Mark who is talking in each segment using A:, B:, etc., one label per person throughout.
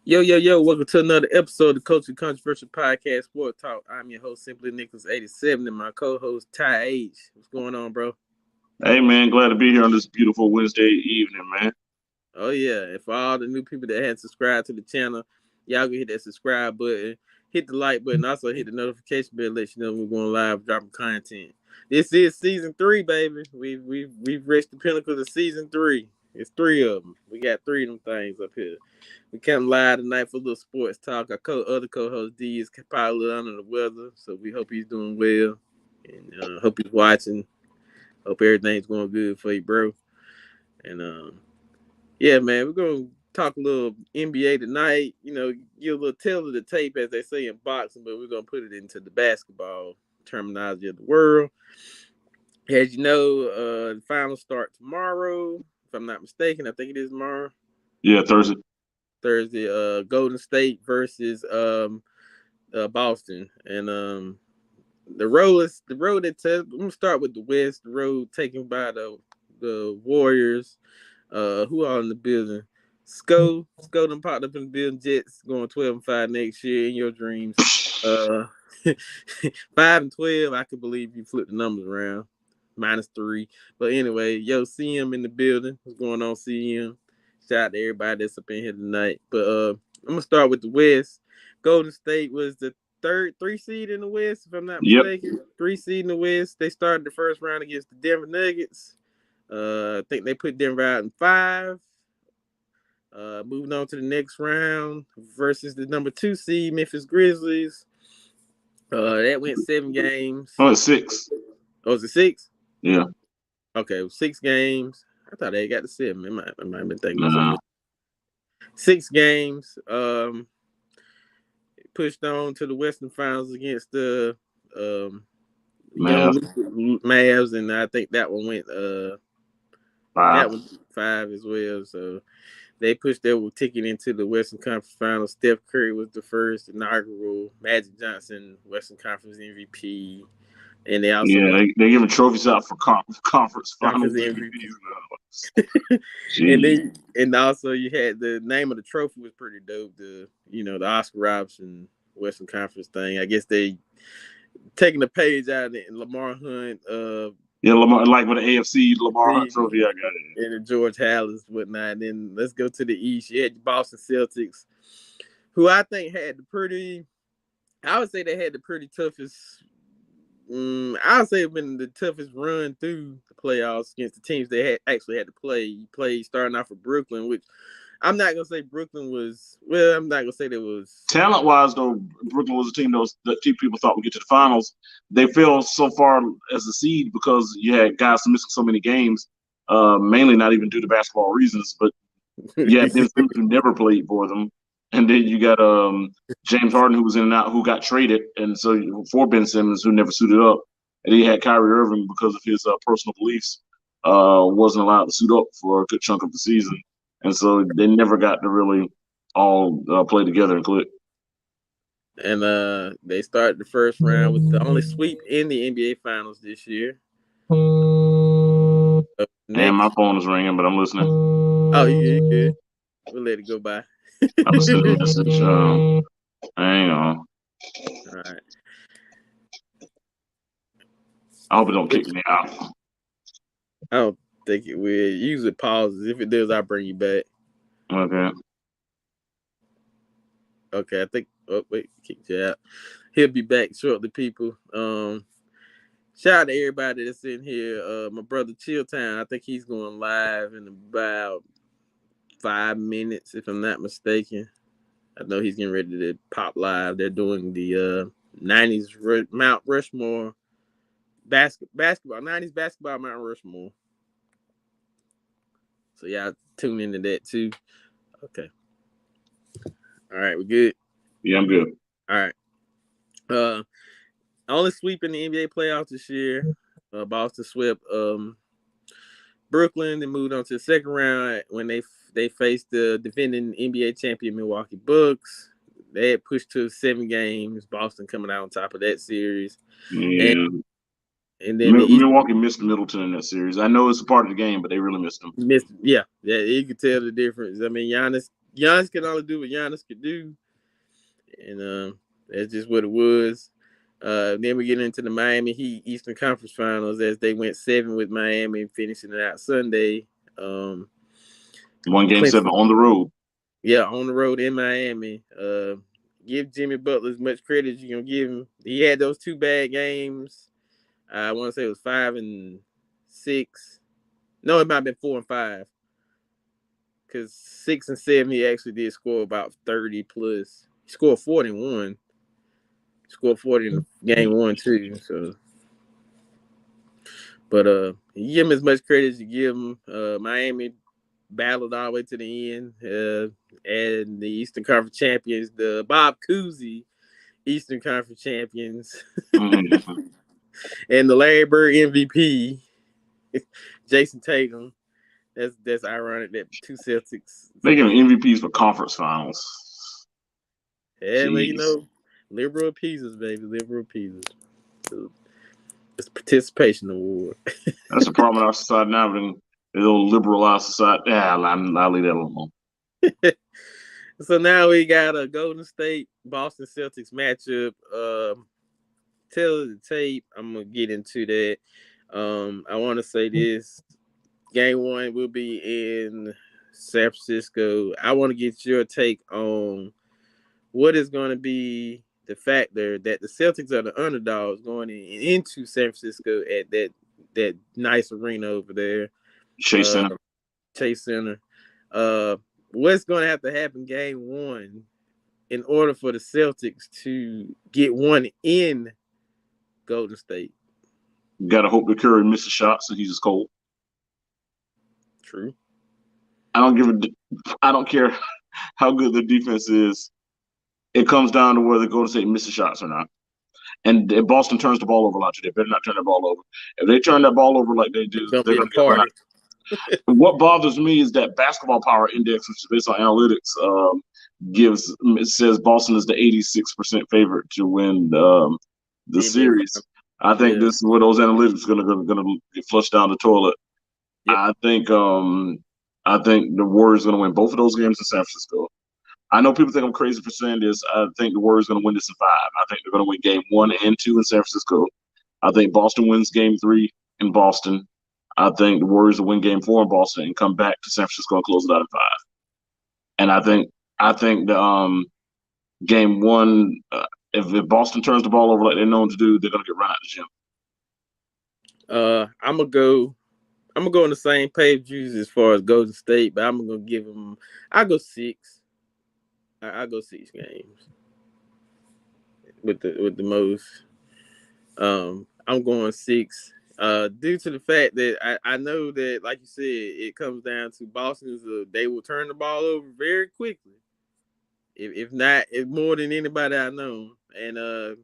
A: Yo, yo, yo, welcome to another episode of the Culture Controversial Podcast Sport Talk. I'm your host, Simply Nicholas87, and my co-host, Ty H. What's going on, bro?
B: Hey man, glad to be here on this beautiful Wednesday evening, man.
A: Oh, yeah, and for all the new people that hadn't subscribed to the channel, y'all go hit that subscribe button, hit the like button, also hit the notification bell, let you know when we're going live, dropping content. This is season 3, baby. We've reached the pinnacle of season 3. It's 3 of them. We got 3 of them things up here. We come live tonight for a little sports talk. Our other co-host D is probably a little under the weather, so we hope he's doing well and hope he's watching. Hope everything's going good for you, bro. And yeah, man, we're gonna talk a little NBA tonight. You know, give a little tail of the tape, as they say in boxing, but we're gonna put it into the basketball terminology of the world. As you know, the finals start tomorrow. If I'm not mistaken, I think it is tomorrow.
B: Yeah, Thursday.
A: Golden State versus Boston, and the road that I'm gonna start with the West. The road taken by the Warriors. Who are in the building? Sko done popped up in the building. Jets going 12-5 next year in your dreams. 5-12. I could believe you flipped the numbers around. -3. But anyway, yo, CM in the building. What's going on, CM? Shout out to everybody that's up in here tonight. But I'm gonna start with the West. Golden State was the three seed in the West, if I'm not
B: Yep.
A: mistaken. 3 seed in the West. They started the first round against the Denver Nuggets. I think they put Denver out in 5. Moving on to the next round versus the number 2 seed Memphis Grizzlies. That went 7 games.
B: Oh, it's 6.
A: Oh, was it 6?
B: Yeah.
A: Okay, 6 games. I thought they got to 7. I might have been thinking
B: Nah.
A: 6 games. Pushed on to the Western Finals against the Mavs, and I think that one went
B: 5.
A: That was 5 as well. So they pushed their ticket into the Western Conference Finals. Steph Curry was the first inaugural Magic Johnson Western Conference MVP. And they also
B: they giving trophies out for conference finals
A: MVPs. and also you had the name of the trophy was pretty dope. The Oscar Robertson Western Conference thing. I guess they taking the page out of it. And Lamar Hunt.
B: Lamar, like with the AFC Lamar Hunt trophy, I got it.
A: And the George Halas, whatnot. And then let's go to the East. You had the Boston Celtics, who I think had I would say they had the pretty toughest. I would say it's been the toughest run through the playoffs against the teams they actually had to play. You played starting off with Brooklyn, which I'm not gonna say Brooklyn was. Well, I'm not gonna say there was
B: talent-wise though. Brooklyn was a team that people thought would get to the finals. They fell so far as a seed because you had guys missing so many games, mainly not even due to basketball reasons, but you had Ben Simmons who never played for them. And then you got James Harden, who was in and out, who got traded, and so for Ben Simmons, who never suited up. And he had Kyrie Irving, because of his personal beliefs, wasn't allowed to suit up for a good chunk of the season. And so they never got to really all play together and click.
A: And they started the first round with the only sweep in the NBA Finals this year.
B: And my phone is ringing, but I'm listening.
A: Oh, you good. We'll let it go by.
B: I was sending a message. Hang on.
A: All right.
B: I hope it don't kick me out.
A: I don't think it will. Usually pauses. If it does, I'll bring you back.
B: Okay.
A: Okay, I think. Oh wait, kicked you out. He'll be back shortly, people. Shout out to everybody that's in here. My brother Chilltown, I think he's going live in about 5 minutes, if I'm not mistaken. I know he's getting ready to pop live. They're doing the 90s Mount Rushmore basketball, 90s basketball Mount Rushmore. So y'all tune into that too. Okay. All right, we good?
B: Yeah, I'm good.
A: All right. Only sweep in the NBA playoffs this year. Boston swept Brooklyn. They moved on to the second round when they faced the defending NBA champion Milwaukee Bucks. They had pushed to 7 games. Boston coming out on top of that series.
B: Yeah.
A: And then
B: Milwaukee missed Middleton in that series. I know it's a part of the game, but they really missed him.
A: Yeah, you could tell the difference. I mean, Giannis Giannis can only do what Giannis could do, and that's just what it was. Then we get into the Miami Heat Eastern Conference Finals as they went 7 with Miami, finishing it out Sunday.
B: One game 7 on the road.
A: Yeah, on the road in Miami. Give Jimmy Butler as much credit as you're gonna give him. He had those 2 bad games. I want to say it was 5 and 6. No, it might have been 4 and 5. Because 6 and 7, he actually did score about 30 plus. He scored 41. He scored 40 in game 1 too. So, but you give him as much credit as you give him. Miami battled all the way to the end, and the Eastern Conference champions, the Bob Cousy Eastern Conference champions,
B: Mm-hmm.
A: and the Larry Bird MVP, Jason Tatum. That's ironic that 2 Celtics.
B: They give MVPs for conference finals.
A: Yeah, well, you know, liberal appeasers, baby, liberal appeasers. So it's a participation award.
B: That's the problem in our society now. The old liberalized society. Yeah, I'll leave that alone.
A: So now we got a Golden State Boston Celtics matchup. Tell the tape. I'm gonna get into that. I want to say this. Game 1 will be in San Francisco. I want to get your take on what is going to be the factor that the Celtics are the underdogs going into San Francisco at that nice arena over there,
B: Chase Center.
A: Chase Center. What's going to have to happen game 1 in order for the Celtics to get one in Golden State?
B: You got to hope that Curry misses shots so he's just cold.
A: True.
B: I don't care how good the defense is. It comes down to whether Golden State misses shots or not. And if Boston turns the ball over a lot, they better not turn the ball over. If they turn that ball over like they do, they're going to get run out. What bothers me is that basketball power index, which is based on analytics, says Boston is the 86% favorite to win the series. I think this is where those analytics are going to get flushed down the toilet. Yep. I think the Warriors are going to win both of those games in San Francisco. I know people think I'm crazy for saying this. I think the Warriors are going to win this in 5. I think they're going to win game 1 and 2 in San Francisco. I think Boston wins game 3 in Boston. I think the Warriors will win game 4 in Boston and come back to San Francisco and close it out in 5. And I think the game 1, if Boston turns the ball over like they're known to do, they're going to get run out of the gym.
A: I'm gonna go on the same page as far as Golden State, but I'm gonna give them. I go 6. I go 6 games with the most. I'm going 6. Due to the fact that I know that, like you said, it comes down to Boston's. They will turn the ball over very quickly, if not more than anybody I know, and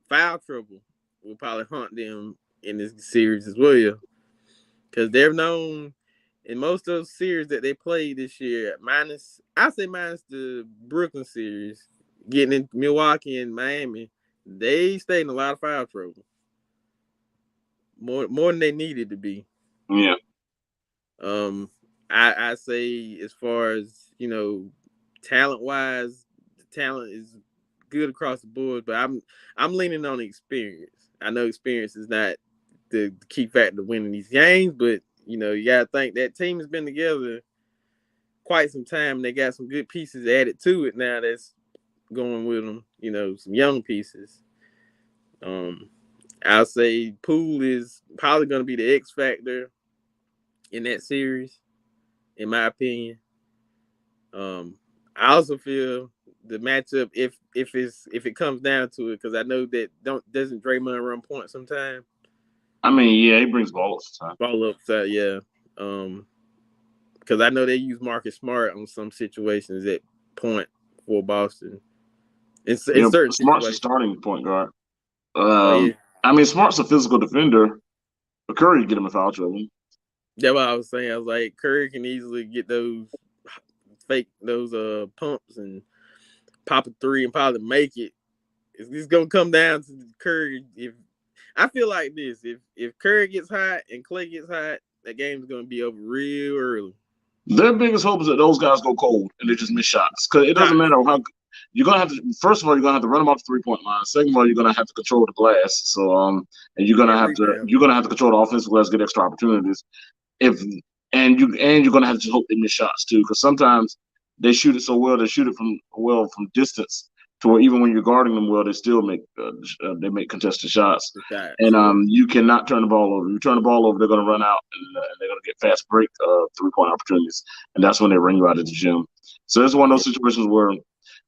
A: foul trouble will probably haunt them in this series as well, because they're known in most of those series that they played this year. Minus the Brooklyn series, getting in Milwaukee and Miami, they stayed in a lot of foul trouble. More than they needed to be.
B: Yeah.
A: I say as far as, talent wise, the talent is good across the board, but I'm leaning on experience. I know experience is not the key factor to winning these games, but you gotta think that team has been together quite some time, and they got some good pieces added to it now that's going with them, some young pieces. I'll say Poole is probably going to be the X factor in that series, in my opinion. I also feel the matchup, if it comes down to it, because I know that doesn't Draymond run point sometime?
B: I mean, yeah, he brings ball up sometimes.
A: Ball up side, yeah. Because I know they use Marcus Smart on some situations at point for Boston. In certain
B: Smart's a starting point guard. I mean, Smart's a physical defender, but Curry get him in foul trouble.
A: That's what I was saying. I was like, Curry can easily get those pumps and pop a 3 and probably make it. It's gonna come down to Curry. If I feel like this, if Curry gets hot and Klay gets hot, that game's gonna be over real early.
B: Their biggest hope is that those guys go cold and they just miss shots. Because it doesn't matter how you're gonna have to. First of all, you're gonna have to run them off the 3-point line. Second of all, you're gonna have to control the glass. So and you're gonna have to control the offensive glass, get extra opportunities. If you're gonna have to just hope they miss shots too, because sometimes they shoot it so well, they shoot it from distance to where even when you're guarding them well, they still make contested shots. And you cannot turn the ball over. You turn the ball over, they're gonna run out and they're gonna get fast break 3-point opportunities, and that's when they run you out of the gym. So it's one of those situations where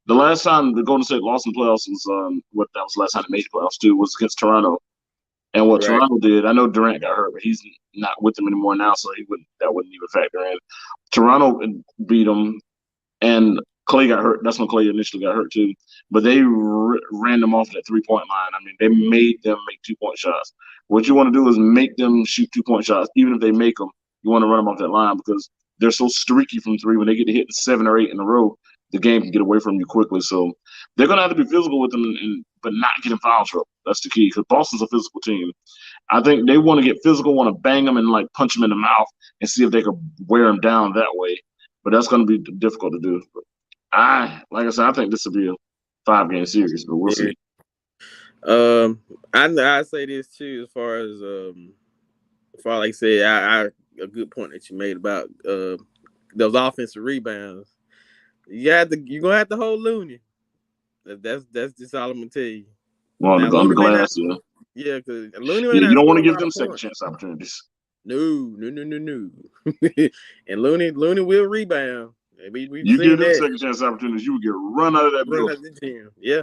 B: the last time the Golden State lost in playoffs was that was the last time they made the playoffs too, was against Toronto. And what Toronto did, I know Durant got hurt, but he's not with them anymore now, so that wouldn't even factor in. Toronto beat them, and Clay got hurt. That's when Clay initially got hurt too. But they ran them off that 3-point line. I mean, they made them make 2-point shots. What you want to do is make them shoot 2-point shots, even if they make them. You want to run them off that line because they're so streaky from three. When they get to hit 7 or 8 in a row, the game can get away from you quickly. So they're going to have to be physical with them, but not get in foul trouble. That's the key because Boston's a physical team. I think they want to get physical, want to bang them and like punch them in the mouth and see if they could wear them down that way. But that's going to be difficult to do. Like I said, I think this will be a 5-game series, but we'll see.
A: I say this too, as far like I said, a good point that you made about those offensive rebounds. You're gonna have to hold Looney. That's just all I'm gonna tell you.
B: Well, on the glass,
A: yeah, because Looney.
B: You don't want to give them second chance opportunities.
A: No. And Looney will rebound.
B: You give them second chance opportunities, you would get run out of that building.
A: Yeah.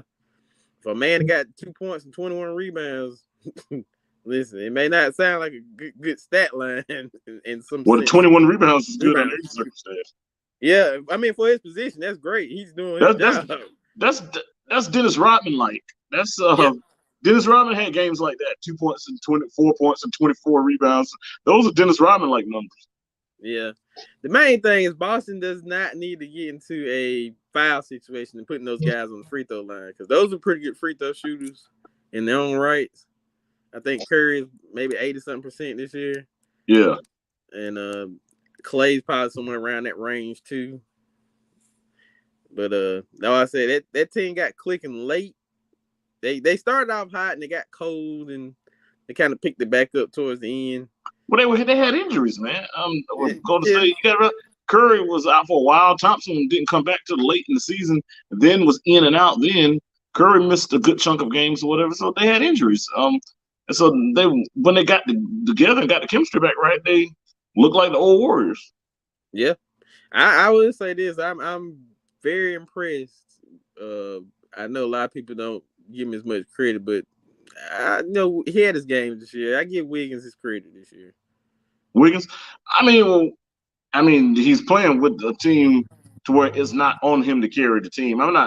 A: For a man that got 2 points and 21 rebounds, listen, it may not sound like a good stat line in some.
B: Well, 21 rebounds is good under any circumstance.
A: Yeah, I mean, for his position, that's great. He's doing his job.
B: That's Dennis Rodman like. That's Dennis Rodman had games like that: 2 points and 24 points and 24 rebounds. Those are Dennis Rodman like numbers.
A: Yeah. The main thing is Boston does not need to get into a foul situation and putting those guys on the free throw line because those are pretty good free throw shooters in their own rights. I think Curry is maybe 80-something% this year.
B: Yeah.
A: And Clay's probably somewhere around that range too. But like I said, that team got clicking late. They started off hot and they got cold and they kind of picked it back up towards the end.
B: Well, they had injuries, man. Golden State, Curry was out for a while. Thompson didn't come back till late in the season. Then was in and out. Then Curry missed a good chunk of games or whatever. So they had injuries. And so when they got together and got the chemistry back right, they looked like the old Warriors.
A: Yeah, I would say this. I'm very impressed. I know a lot of people don't give him as much credit, but I know he had his game this year. I give Wiggins his credit this year.
B: Wiggins, I mean, he's playing with a team to where it's not on him to carry the team. I don't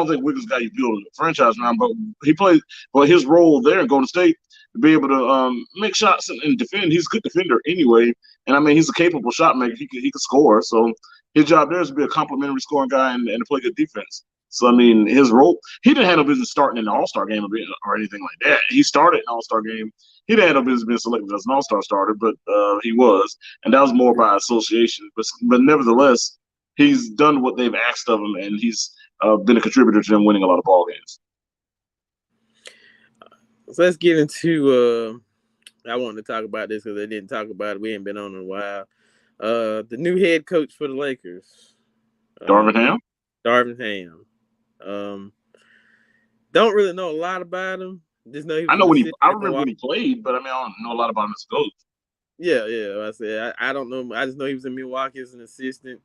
B: think Wiggins got you building a franchise around, but he plays. But his role there in Golden State to be able to make shots and defend. He's a good defender anyway, and I mean he's a capable shot maker. He can score. So his job there is to be a complimentary scoring guy and to play good defense. So, I mean, his role, he didn't have no business starting in the All-Star game or anything like that. He started an All-Star game. He didn't have no business being selected as an All-Star starter, but he was. And that was more by association. But nevertheless, he's done what they've asked of him, and he's been a contributor to them winning a lot of ball games.
A: So let's get into I wanted to talk about this because they didn't talk about it. We ain't been on in a while. The new head coach for the Lakers.
B: Darvin Ham?
A: Darvin Ham. Don't really know a lot about him. Just know
B: I remember when he played, but I mean I don't know a lot about him as a coach.
A: Yeah. I said I don't know. I just know he was in Milwaukee as an assistant.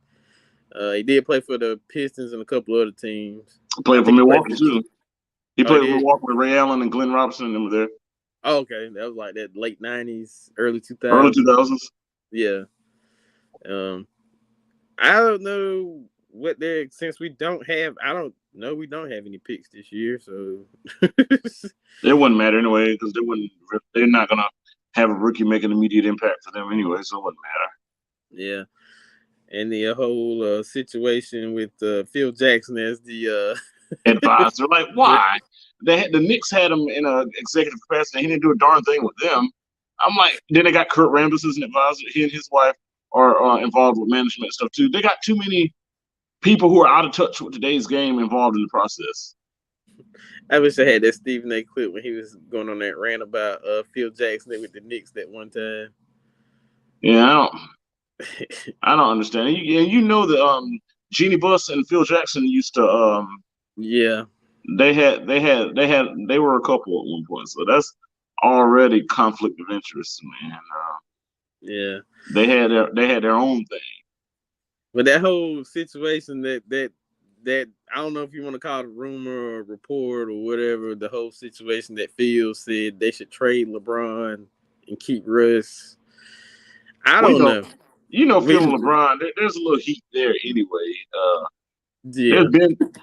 A: He did play for the Pistons and a couple other teams.
B: He played for Milwaukee too. He played for Milwaukee with Ray Allen and Glenn Robinson and them were there.
A: Oh, okay. That was like that late 90s, early 2000s.
B: Early 2000s.
A: Yeah. I don't know what they're since we don't have any picks this year, so
B: it wouldn't matter anyway because they're not gonna have a rookie make an immediate impact for them anyway, so it wouldn't matter.
A: Yeah, and the whole situation with Phil Jackson as the
B: advisor, like why? The Knicks had him in an executive capacity. He didn't do a darn thing with them. I'm like, then they got Kurt Rambis as an advisor. He and his wife are involved with management stuff too. They got too many people who are out of touch with today's game involved in the process.
A: I wish I had that Stephen A. clip when he was going on that rant about Phil Jackson with the Knicks that one time.
B: Yeah, I don't understand. And you know that Jeannie Buss and Phil Jackson used to
A: yeah.
B: They were a couple at one point, so that's already conflict of interest, man.
A: Yeah.
B: They had their own thing.
A: But that whole situation that I don't know if you want to call it a rumor or a report or whatever, the whole situation that Phil said they should trade LeBron and keep Russ. I don't know.
B: Phil and LeBron, there's a little heat there anyway.
A: Yeah.
B: I'm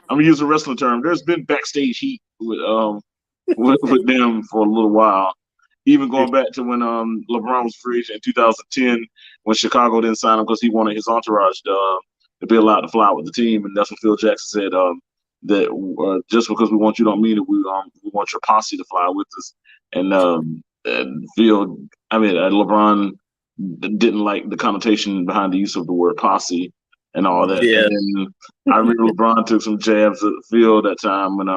B: gonna use a wrestling term. There's been backstage heat with them for a little while. Even going back to when LeBron was free agent in 2010, when Chicago didn't sign him because he wanted his entourage to be allowed to fly with the team, and that's when Phil Jackson said that just because we want you don't mean that we want your posse to fly with us. And LeBron didn't like the connotation behind the use of the word posse and all that.
A: Yeah.
B: And I remember LeBron took some jabs at Phil that time when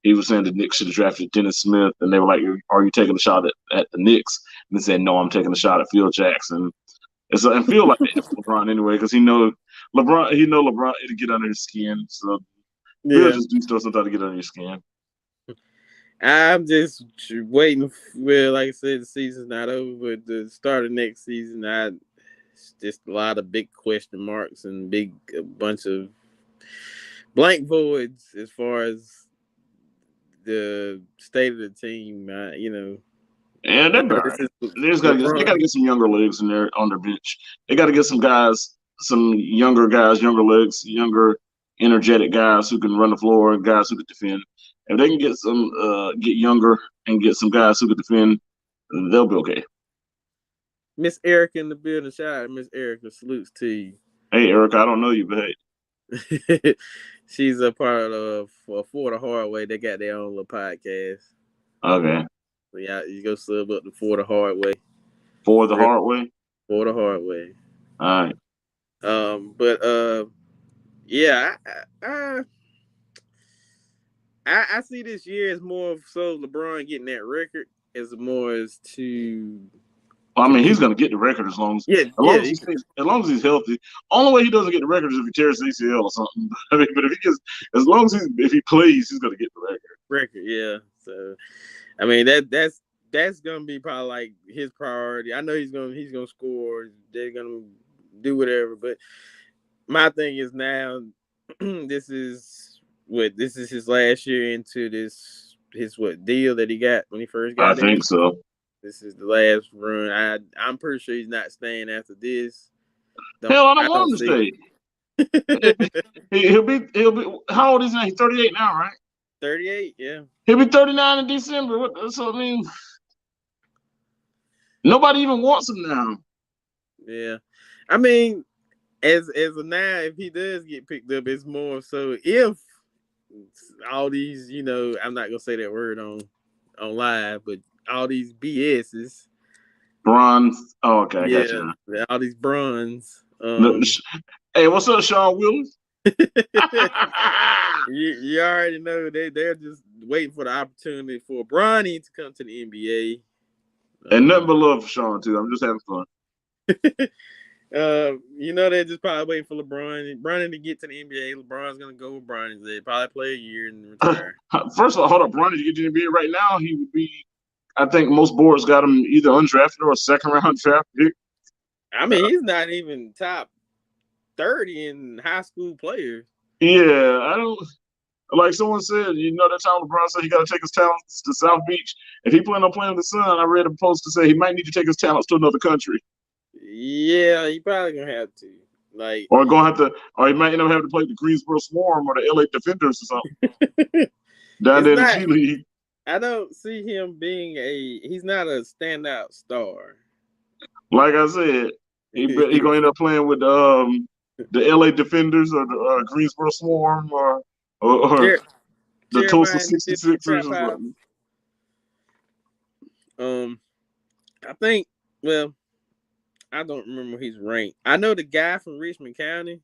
B: he was saying the Knicks should have drafted Dennis Smith, and they were like, "Are you taking a shot at the Knicks?" And he said, "No, I'm taking a shot at Phil Jackson." And Phil like that for LeBron anyway, because he know LeBron it'll get under his skin. So Phil just do stuff sometimes to get under your skin.
A: I'm just waiting. Well, like I said, the season's not over, but the start of next season, it's just a lot of big question marks and a bunch of blank voids as far as the state of the team.
B: Yeah, they're better. They got to get some younger legs in there on their bench. They got to get some guys, some younger guys, younger legs, younger, energetic guys who can run the floor and guys who can defend. If they can get younger and get some guys who can defend, they'll be okay.
A: Miss Erica in the building. Shout out, Miss Erica. Salutes to you.
B: Hey, Erica, I don't know you, but
A: hey. She's a part of For the Hard Way. They got their own little podcast.
B: Okay.
A: So yeah, you go sub up to For the Hard Way.
B: For the Hard Way?
A: For the Hard Way.
B: All right.
A: Yeah, I see this year as more of so LeBron getting that record as more as to.
B: Well, I mean, he's going to get the record as long as he's healthy. Only way he doesn't get the record is if he tears ACL or something. I mean, but if he plays, he's going to get the record.
A: Record, yeah. So, I mean that's going to be probably like his priority. I know he's gonna score. They're going to do whatever, but my thing is now, this is his last year into his deal that he got when he first got
B: I think so.
A: This is the last run. I'm pretty sure he's not staying after this.
B: I don't want him to stay. he'll be. How old is he? He's 38 now, right?
A: 38, yeah.
B: He'll be 39 in December. So I mean, nobody even wants him now.
A: Yeah, I mean, as of now, if he does get picked up, it's more so if all these, I'm not gonna say that word on live, but all these BS's.
B: Bronze. Oh, okay, I got you
A: now. All these bronze.
B: Hey, what's up, Sean Willis?
A: you already know they're just waiting for the opportunity for Bronny to come to the NBA.
B: And nothing but love for Sean too. I'm just having fun.
A: They're just probably waiting for Bronny to get to the NBA. LeBron's gonna go with Bronny. They probably play a year and retire.
B: First of all, hold up, Bronny to get to the NBA right now, he would be. I think most boards got him either undrafted or a second-round draft pick.
A: I mean, he's not even top 30 in high school players.
B: Yeah, I don't. Like someone said, that time LeBron said he got to take his talents to South Beach. If he planned on playing with the Sun, I read a post to say he might need to take his talents to another country.
A: Yeah, he probably gonna have to.
B: Or he might end up having to play the Greensboro Swarm or the LA Defenders or something. Down there in the G League.
A: I don't see him being he's not a standout star.
B: Like I said, he gonna end up playing with the LA Defenders or the Greensboro Swarm or the Tulsa 66ers or something.
A: I think, well, I don't remember where he's ranked. I know the guy from Richmond County.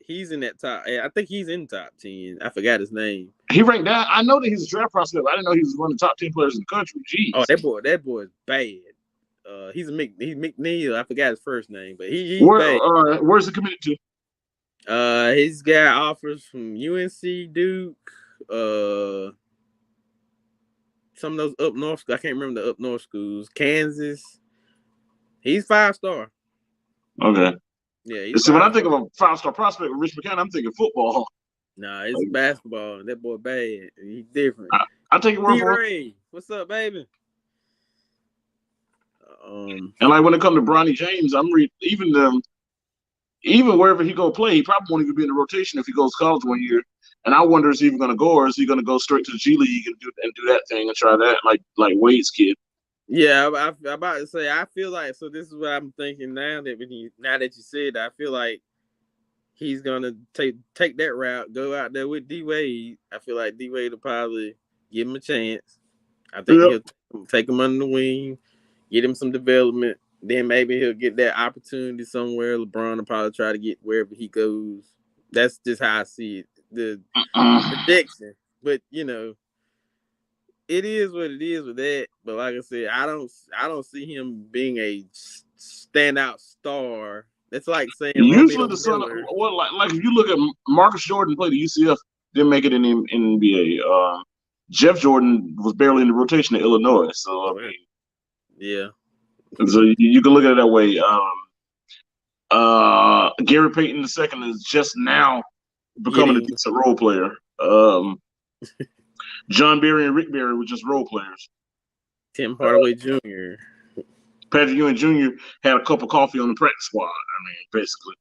A: He's in that top. I think he's in top 10. I forgot his name.
B: He ranked down. I know that he's a draft prospect. I didn't know he was one of the top 10 players in the country. Jeez.
A: Oh, that boy is bad. He's McNeil. I forgot his first name, but he's bad.
B: Where's he committed to?
A: He's got offers from UNC, Duke, some of those up north. I can't remember the up north schools. Kansas. He's 5-star.
B: Okay.
A: Yeah.
B: See, when I think of a 5-star prospect with Richmond County, I'm thinking football.
A: Nah, it's basketball. That boy bad. He's different.
B: I take it word for
A: it. What's up, baby?
B: And like when it comes to Bronny James, I'm even wherever he go play, he probably won't even be in the rotation if he goes to college one year. And I wonder is he even going to go, or is he going to go straight to the G League and do that thing and try that like Wade's kid?
A: Yeah, I'm about to say. I feel like this is what I'm thinking now that you said that, I feel like he's gonna take that route, go out there with D Wade. I feel like D Wade will probably give him a chance. I think he'll take him under the wing, get him some development. Then maybe he'll get that opportunity somewhere. LeBron will probably try to get wherever he goes. That's just how I see it. The prediction, but it is what it is with that. But like I said, I don't see him being a standout star. That's like saying
B: usually the son. Like if you look at Marcus Jordan played at UCF, didn't make it in the NBA. Jeff Jordan was barely in the rotation at Illinois. So
A: yeah. So
B: you can look at it that way. Gary Payton II is just now becoming a decent role player. John Berry and Rick Barry were just role players.
A: Tim Hardaway Jr.
B: Patrick Ewing Jr. had a cup of coffee on the practice squad. Basically.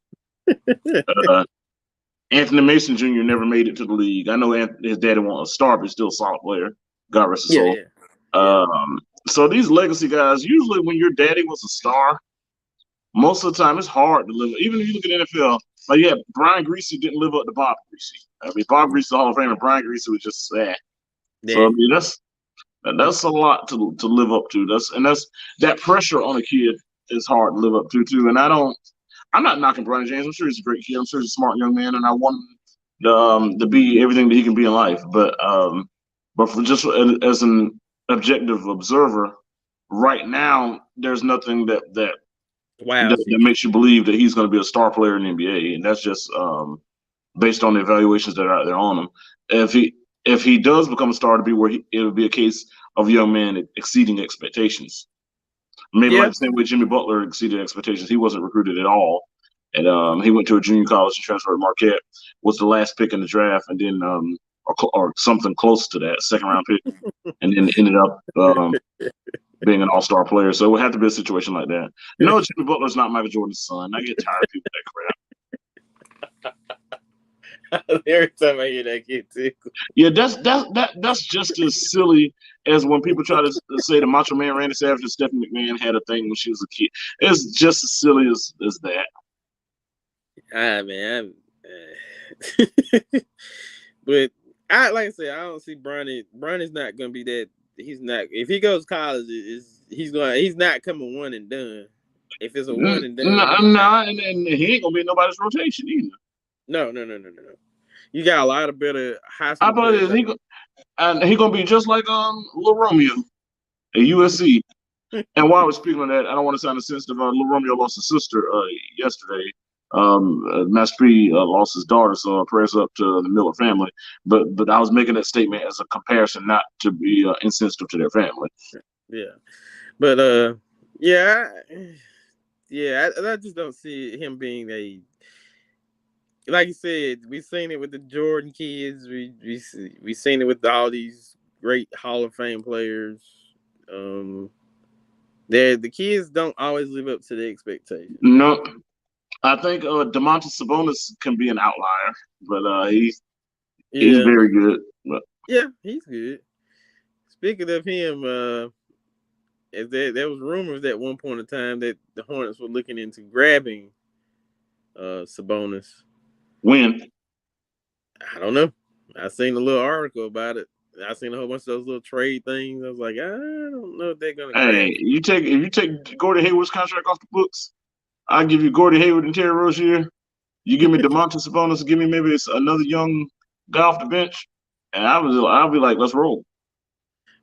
B: Anthony Mason Jr. never made it to the league. I know his daddy wanted a star, but he's still a solid player. God rest his soul. Yeah. So these legacy guys, usually when your daddy was a star, most of the time it's hard to live. Even if you look at NFL, Brian Griese didn't live up to Bob Griese. Bob Griese is the Hall of Famer. Brian Griese was just sad. Yeah. So that's a lot to live up to. That's that pressure on a kid is hard to live up to too. And I'm not knocking Bronny James. I'm sure he's a great kid. I'm sure he's a smart young man, and I want him to be everything that he can be in life. But for just as an objective observer, right now there's nothing that makes you believe that he's going to be a star player in the NBA, and that's just based on the evaluations that are out there on him. If he does become a star, it would be a case of a young man exceeding expectations. Maybe like the same way Jimmy Butler exceeded expectations. He wasn't recruited at all, and he went to a junior college and transferred to Marquette. Was the last pick in the draft, and then or something close to that, second round pick, and then ended up being an all-star player. So it would have to be a situation like that. No, Jimmy Butler's not Michael Jordan's son. I get tired of people that crap.
A: Every time I hear that kid too.
B: Yeah, that's just as silly as when people try to say the Macho Man Randy Savage and Stephanie McMahon had a thing when she was a kid. It's just as silly as that.
A: Man. But like I said, I don't see Bronny. Bronny's not gonna be that. He's not. If he goes to college, he's not coming one and done. If it's a one and done,
B: and he ain't gonna be in nobody's rotation either.
A: No. You got a lot of better high school.
B: I believe he gonna be just like Lil Romeo at USC. And while I was speaking on that, I don't want to sound insensitive. Lil Romeo lost his sister yesterday. Master P lost his daughter, so prayers up to the Miller family. But I was making that statement as a comparison, not to be insensitive to their family.
A: Yeah, but I just don't see him being a. Like you said, we've seen it with the Jordan kids. We've seen it with all these great Hall of Fame players. The kids don't always live up to the expectations.
B: No, I think Domantas Sabonis can be an outlier, but he's very good. But.
A: Yeah, he's good. Speaking of him, there was rumors at one point in time that the Hornets were looking into grabbing Sabonis.
B: When?
A: I don't know. I seen a little article about it. I seen a whole bunch of those little trade things. I was like, I don't know if they're gonna.
B: Hey, if you take Gordon Hayward's contract off the books, I give you Gordon Hayward and Terry Rozier. You give me DeMontis Sabonis, give me maybe another young guy off the bench, and I'll be like, let's roll.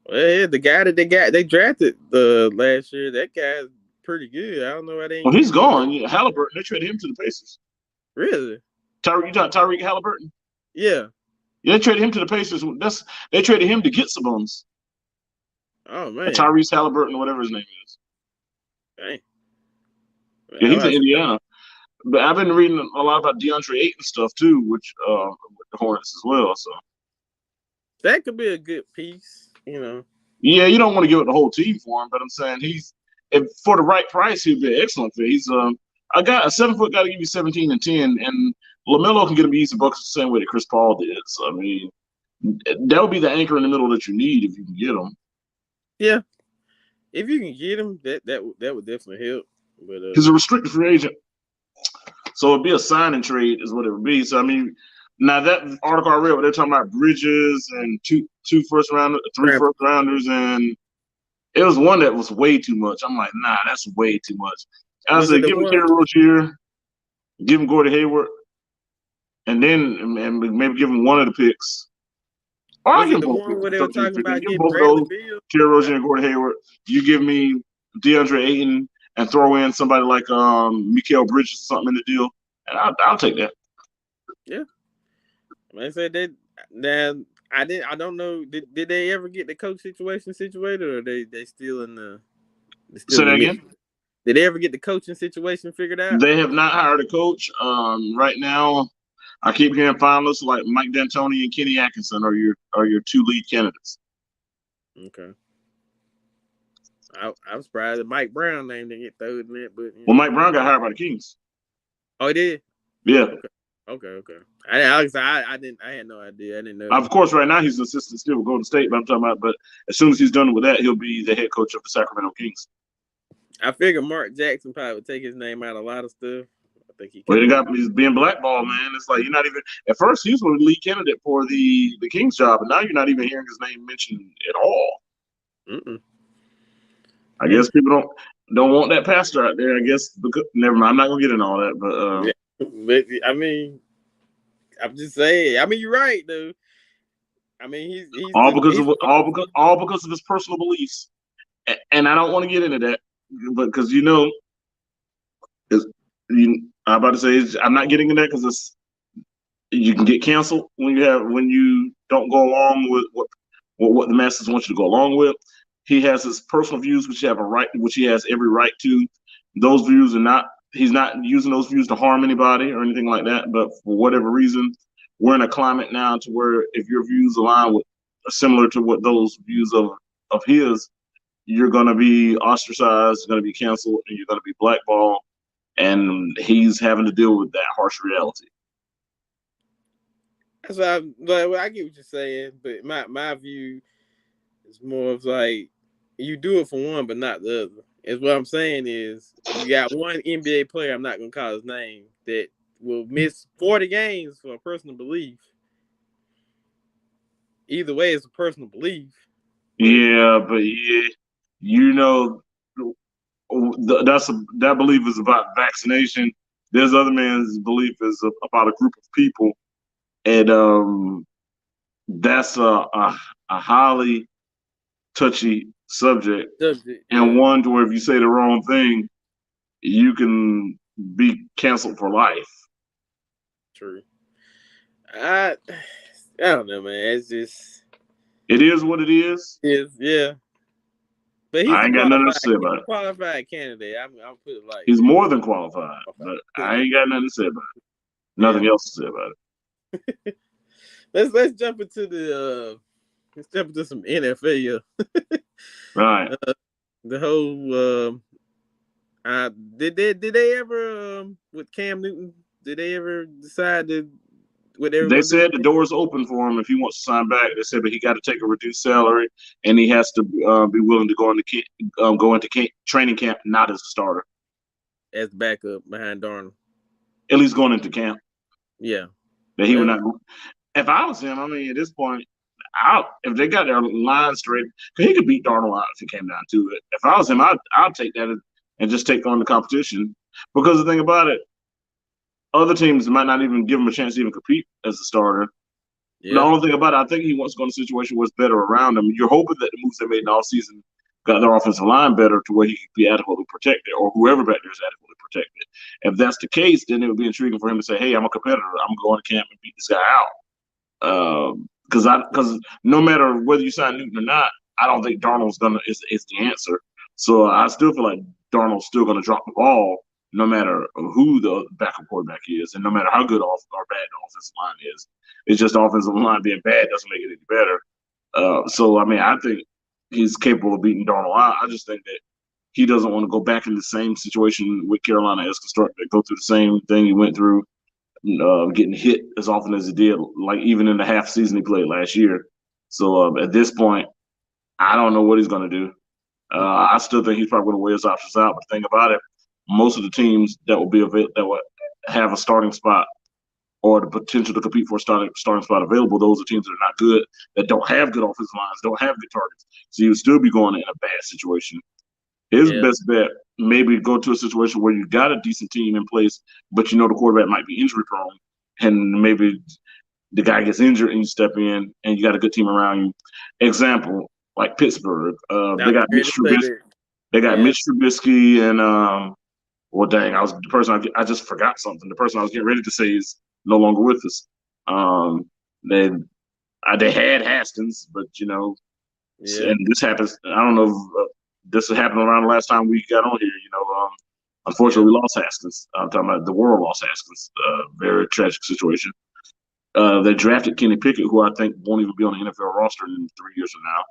A: Well, yeah, the guy that they drafted the last year, that guy's pretty good. I don't know why they ain't.
B: Well, he's gone. Yeah, Halliburton, they traded him to the Pacers.
A: Really?
B: You talking Tyreke Halliburton?
A: Yeah.
B: Yeah, they traded him to the Pacers. They traded him to get Sabonis.
A: Oh man.
B: Tyrese Halliburton, whatever his name is.
A: Dang.
B: Yeah, he's in Indiana. But I've been reading a lot about DeAndre Ayton stuff too, which with the Hornets as well. So
A: that could be a good piece, you know.
B: Yeah, you don't want to give it the whole team for him, but I'm saying if for the right price, he'd be an excellent fit. He's a 7-foot guy to give you 17 and 10, and LaMelo can get him easy buckets the same way that Chris Paul did. So I mean, that would be the anchor in the middle that you need if you can get him.
A: Yeah, if you can get him, that would definitely help. But
B: he's a restricted free agent, so it'd be a sign and trade is what it would be. So I mean, now that article I read, where they're talking about Bridges and three first rounders, and it was one that was way too much. I'm like, nah, that's way too much. I said, give him Terry Rozier, give him Gordon Hayward, and then maybe give him one of the picks. Or I'll give him both.
A: Where they were talking about
B: getting both of those, Terry Rozier and Gordon Hayward. You give me DeAndre Ayton and throw in somebody like Mikal Bridges or something in the deal, and I'll take that.
A: Yeah. I said that. Now I don't know. Did they ever get the coach situation situated, or they still in the?
B: Say that again.
A: Did they ever get the coaching situation figured out?
B: They have not hired a coach. Right now, I keep hearing finalists like Mike D'Antoni and Kenny Atkinson are your two lead candidates.
A: Okay. I'm surprised that Mike Brown name didn't get thrown in that, but
B: well, Mike Brown got hired by the Kings.
A: Oh, he did.
B: Yeah.
A: Okay. I had no idea. I didn't know.
B: Of course, right now he's an assistant still with Golden State, but I'm talking about. But as soon as he's done with that, he'll be the head coach of the Sacramento Kings.
A: I figure Mark Jackson probably would take his name out of a lot of stuff. I think
B: he's being blackballed, man. It's like you're not even. At first, he was the lead candidate for the Kings job, and now you're not even hearing his name mentioned at all. I guess people don't want that pastor out there. I guess never mind. I'm not gonna get into all that, but.
A: But I mean, I'm just saying. I mean, you're right, though. I mean, he's
B: all because of his personal beliefs, and I don't want to get into that, but because I'm about to say I'm not getting into that because you can get canceled when you don't go along with what the masses want you to go along with. He has his personal views, which he has every right to. Those views are not. He's not using those views to harm anybody or anything like that. But for whatever reason, we're in a climate now to where if your views align with similar to what those views of his, you're going to be ostracized, you're going to be canceled, and you're going to be blackballed. And he's having to deal with that harsh reality.
A: So I get what you're saying, but my view is more of like you do it for one, but not the other. Is what I'm saying is you got one NBA player, I'm not going to call his name, that will miss 40 games for a personal belief. Either way, it's a personal belief.
B: Yeah, but that belief is about vaccination. There's other man's belief is about a group of people, and that's a highly touchy subject, and one to where if you say the wrong thing, you can be canceled for life.
A: True. I don't know, man. It's just
B: it is what it is.
A: Yeah. But
B: I ain't got nothing to say about it.
A: Qualified candidate. I'll put it like
B: he's more than qualified, but I ain't got nothing to say about it. Nothing else to say about it.
A: Let's jump into some NFL.
B: Right.
A: The whole did they ever with Cam Newton? Did they ever decide to?
B: They said the door's open for him if he wants to sign back. They said, but he got to take a reduced salary, and he has to be willing to go into training camp, not as a starter,
A: as backup behind Darnold.
B: At least going into camp.
A: Yeah.
B: That he would not. If I was him, I mean, at this point, if they got their line straight, because he could beat Darnold out if it came down to it. If I was him, I'd take that and just take on the competition Because the thing about it, other teams might not even give him a chance to even compete as a starter. Yeah. The only thing about it, I think he wants to go in a situation where it's better around him. You're hoping that the moves they made in the offseason got their offensive line better to where he could be adequately protected, or whoever back there is adequately protected. If that's the case, then it would be intriguing for him to say, "Hey, I'm a competitor. I'm going to camp and beat this guy out." Because no matter whether you sign Newton or not, I don't think Darnold's is the answer. So I still feel like Darnold's still gonna drop the ball no matter who the backup quarterback is, and no matter how good or bad the offensive line is. It's just the offensive line being bad doesn't make it any better. So I mean, I think he's capable of beating Darnold. I just think that he doesn't want to go back in the same situation with Carolina as constructed, go through the same thing he went through, getting hit as often as he did, like even in the half season he played last year. So at this point, I don't know what he's going to do. I still think he's probably going to weigh his options out. But the thing about it, most of the teams that will have a starting spot or the potential to compete for a starting spot available, those are teams that are not good, that don't have good offensive lines, don't have good targets. So you would still be going in a bad situation. His best bet, maybe go to a situation where you got a decent team in place, but you know the quarterback might be injury prone, and maybe the guy gets injured and you step in and you got a good team around you. Example, like Pittsburgh, they got Mitch Trubisky. They got Mitch Trubisky and well, dang, I just forgot something. The person I was getting ready to say is no longer with us. They had Haskins, but and this happens. I don't know if this happened around the last time we got on here. Unfortunately, we lost Haskins. I'm talking about the world lost Haskins. Very tragic situation. They drafted Kenny Pickett, who I think won't even be on the NFL roster in 3 years from now.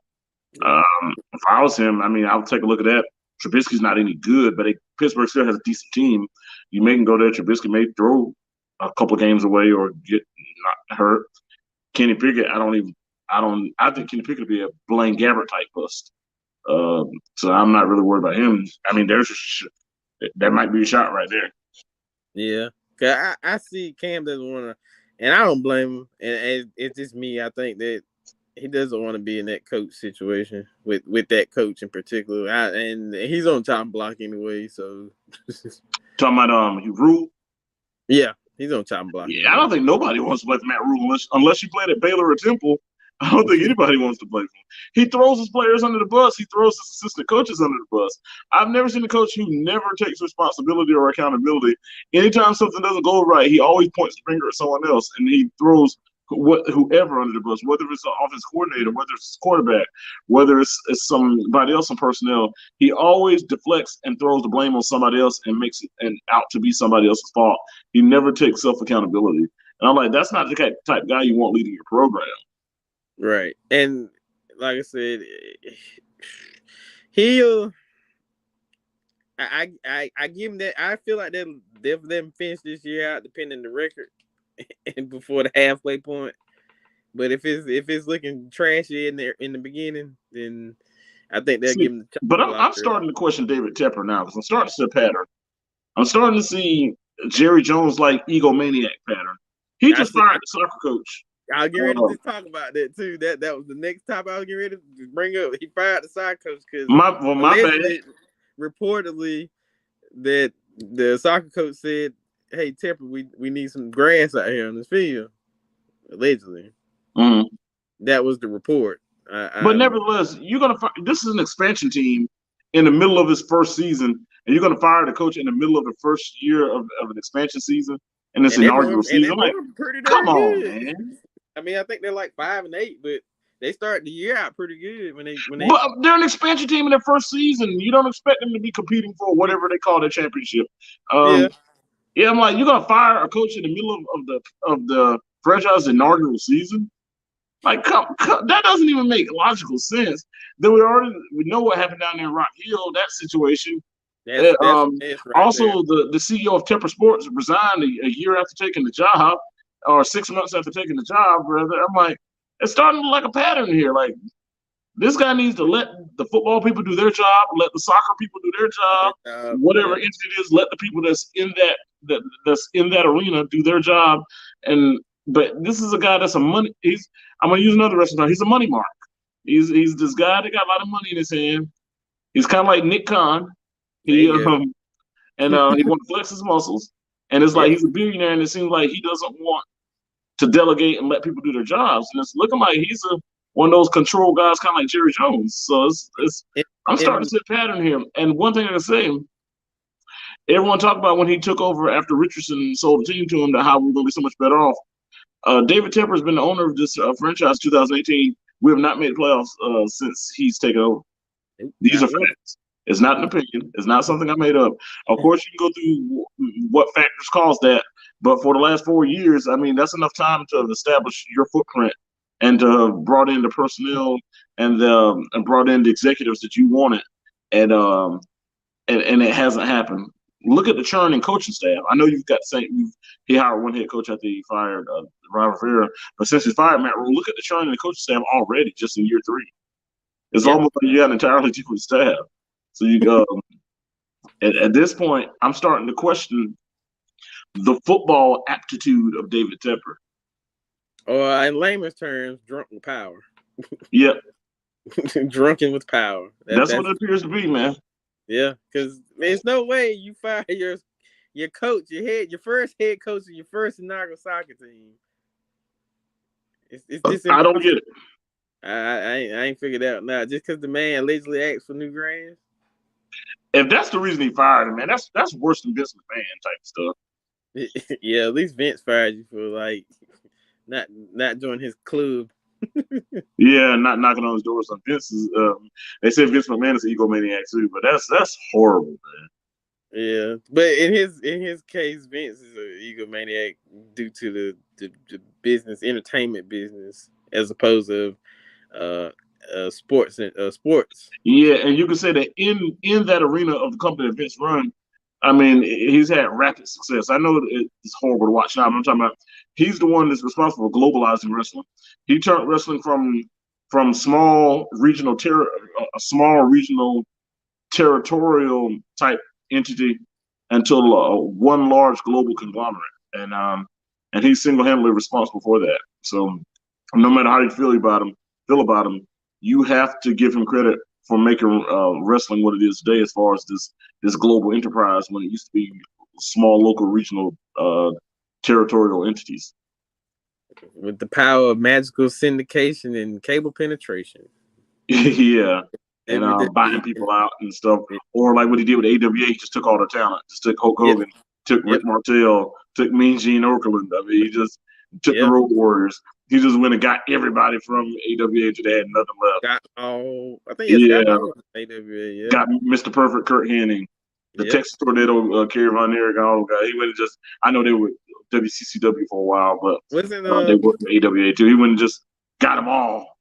B: If I was him, I mean, I would take a look at that. Trubisky's not any good, but Pittsburgh still has a decent team. You may can go there. Trubisky may throw a couple of games away or get not hurt. Kenny Pickett, I think Kenny Pickett would be a Blaine Gabbert type bust. So I'm not really worried about him. I mean, that might be a shot right there.
A: Yeah, cause I see Cam doesn't want to, and I don't blame him. And it's just me. I think that he doesn't want to be in that coach situation with that coach in particular. And he's on chopping block anyway. So
B: talking about Rule.
A: Yeah, he's on chopping block.
B: Yeah, I don't think nobody wants to play for Matt Rule unless you played at Baylor or Temple. I don't think anybody wants to play for him. He throws his players under the bus. He throws his assistant coaches under the bus. I've never seen a coach who never takes responsibility or accountability. Anytime something doesn't go right, he always points the finger at someone else, and he throws whoever under the bus, whether it's an offense coordinator, whether it's a quarterback, whether it's somebody else in personnel. He always deflects and throws the blame on somebody else and makes it out to be somebody else's fault. He never takes self-accountability. And I'm like, that's not the type of guy you want leading your program.
A: Right. And like I said, I give him that. I feel like they'll let him finish this year out, depending on the record, and before the halfway point. But if it's looking trashy in the beginning, then I think they'll give him the.
B: But I'm starting to question David Tepper now because I'm starting to see a pattern. I'm starting to see Jerry Jones like egomaniac pattern. He just fired the soccer coach.
A: I'll get ready to talk about that too. That was the next topic I was getting ready to bring up. He fired the soccer coach because
B: my bad.
A: Reportedly, that the soccer coach said, "Hey Tepper, we need some grass out here on this field." Allegedly, that was the report.
B: But nevertheless, you're gonna. This is an expansion team in the middle of his first season, and you're gonna fire the coach in the middle of the first year of an expansion season and this inaugural season. Like, come on, man.
A: I mean, I think they're like 5-8, but they started the year out pretty good when they.
B: But they're an expansion team in their first season. You don't expect them to be competing for whatever they call their championship. Yeah, I'm like, you're gonna fire a coach in the middle of the franchise's inaugural season? Like, come, that doesn't even make logical sense. Then we know what happened down there in Rock Hill. That situation. That's right also, the CEO of Tepper Sports resigned a year after taking the job. Or 6 months after taking the job, brother. I'm like, it's starting to look like a pattern here. Like, this guy needs to let the football people do their job, let the soccer people do their job, whatever entity it is, let the people that's in that arena do their job. But this is a guy that's I'm gonna use another restaurant. He's a money mark. He's this guy that got a lot of money in his hand. He's kind of like Nick Khan. and he wants to flex his muscles. And it's like
A: Yeah.
B: he's a billionaire, and it seems like he doesn't want to delegate and let people do their jobs. And it's looking like he's one of those control guys, kind of like Jerry Jones. So it's
A: And,
B: I'm starting to
A: and
B: see a pattern here. And one thing I can say, everyone talked about when he took over after Richardson sold the team to him, that how we're going to be so much better off. David Tepper has been the owner of this franchise 2018. We have not made playoffs since he's taken over. These are facts. It's not an opinion. It's not something I made up. Of course, you can go through what factors caused that, but for the last 4 years, I mean, that's enough time to establish your footprint and to brought in the personnel and brought in the executives that you wanted, and it hasn't happened. Look at the churn in coaching staff. I know you've got he hired one head coach after he fired Ron Rivera, but since he fired Matt Rule, look at the churn in the coaching staff already just in year 3. It's almost like you got an entirely different staff. So you at this point, I'm starting to question the football aptitude of David Tepper.
A: Or in layman's terms, drunk with power.
B: Yep.
A: Drunken with power.
B: That's what it appears to be, man.
A: Yeah, because there's no way you fire your coach, your first head coach of your first inaugural soccer team. It's just
B: I don't get it.
A: I ain't figured out now. Just because the man allegedly asked for new grass.
B: If that's the reason he fired him, man, that's worse than Vince McMahon type
A: stuff. Yeah, at least Vince fired you for like not joining his club.
B: Yeah, not knocking on his doors. On Vince is, they say Vince McMahon is an egomaniac too, but that's horrible, man.
A: Yeah, but in his case, Vince is an egomaniac due to the business, entertainment business, as opposed to sports.
B: Yeah, and you can say that in that arena of the company that Vince run, I mean, he's had rapid success. I know it's horrible to watch now, but I'm talking about he's the one that's responsible for globalizing wrestling. He turned wrestling from small regional territorial type entity until one large global conglomerate, and he's single-handedly responsible for that. So no matter how you feel about him, you have to give him credit for making wrestling what it is today, as far as this global enterprise, when it used to be small, local, regional, territorial entities.
A: With the power of magical syndication and cable penetration.
B: Yeah. And buying people out and stuff. Or like what he did with AWA, he just took all their talent. Just took Hulk Hogan, took Rick Martel, took Mean Gene Okerlund. I mean, he just took the Road Warriors. He just went and got everybody from AWA to they had nothing left.
A: I think AWA,
B: got Mr. Perfect, Kurt Hennig, the Texas Tornado, Kerry Von Erich, all the guys. He went and just, I know they were WCCW for a while, but they worked for AWA too. He went and just got them all.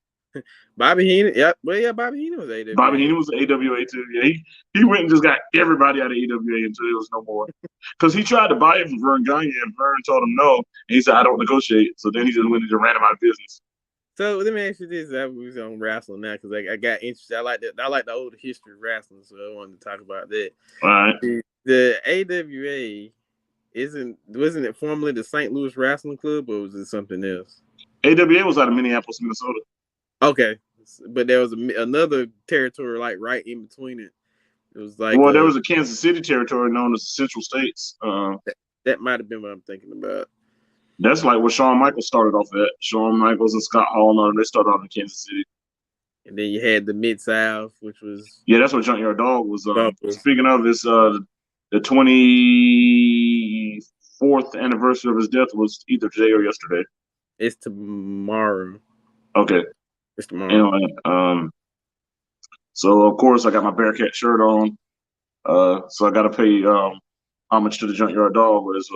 A: Bobby Heenan, Bobby Heenan was AWA.
B: Bobby Heenan was AWA too. Yeah, he went and just got everybody out of AWA until there was no more. Because he tried to buy it from Vern Gagne, and Vern told him no, and he said, "I don't negotiate." So then he just went and just ran him out of business.
A: So let me ask you this: I was on wrestling now because I got interested. I like the old history of wrestling, so I wanted to talk about that.
B: All right.
A: The AWA wasn't it formerly the St. Louis Wrestling Club, or was it something else?
B: AWA was out of Minneapolis, Minnesota.
A: Okay, but there was another territory like right in between it. It was like
B: there was a Kansas City territory known as the Central States.
A: That might have been what I'm thinking about.
B: That's like where Shawn Michaels started off at. Shawn Michaels and Scott Hall and all them, they started off in Kansas City.
A: And then you had the Mid-South, which was...
B: Yeah, that's what Junkyard Dog was. Speaking of, it's the 24th anniversary of his death was either today or yesterday.
A: It's tomorrow.
B: Okay.
A: It's tomorrow.
B: Anyway, so of course I got my Bearcat shirt on. So I got to pay homage to the Junkyard Dog as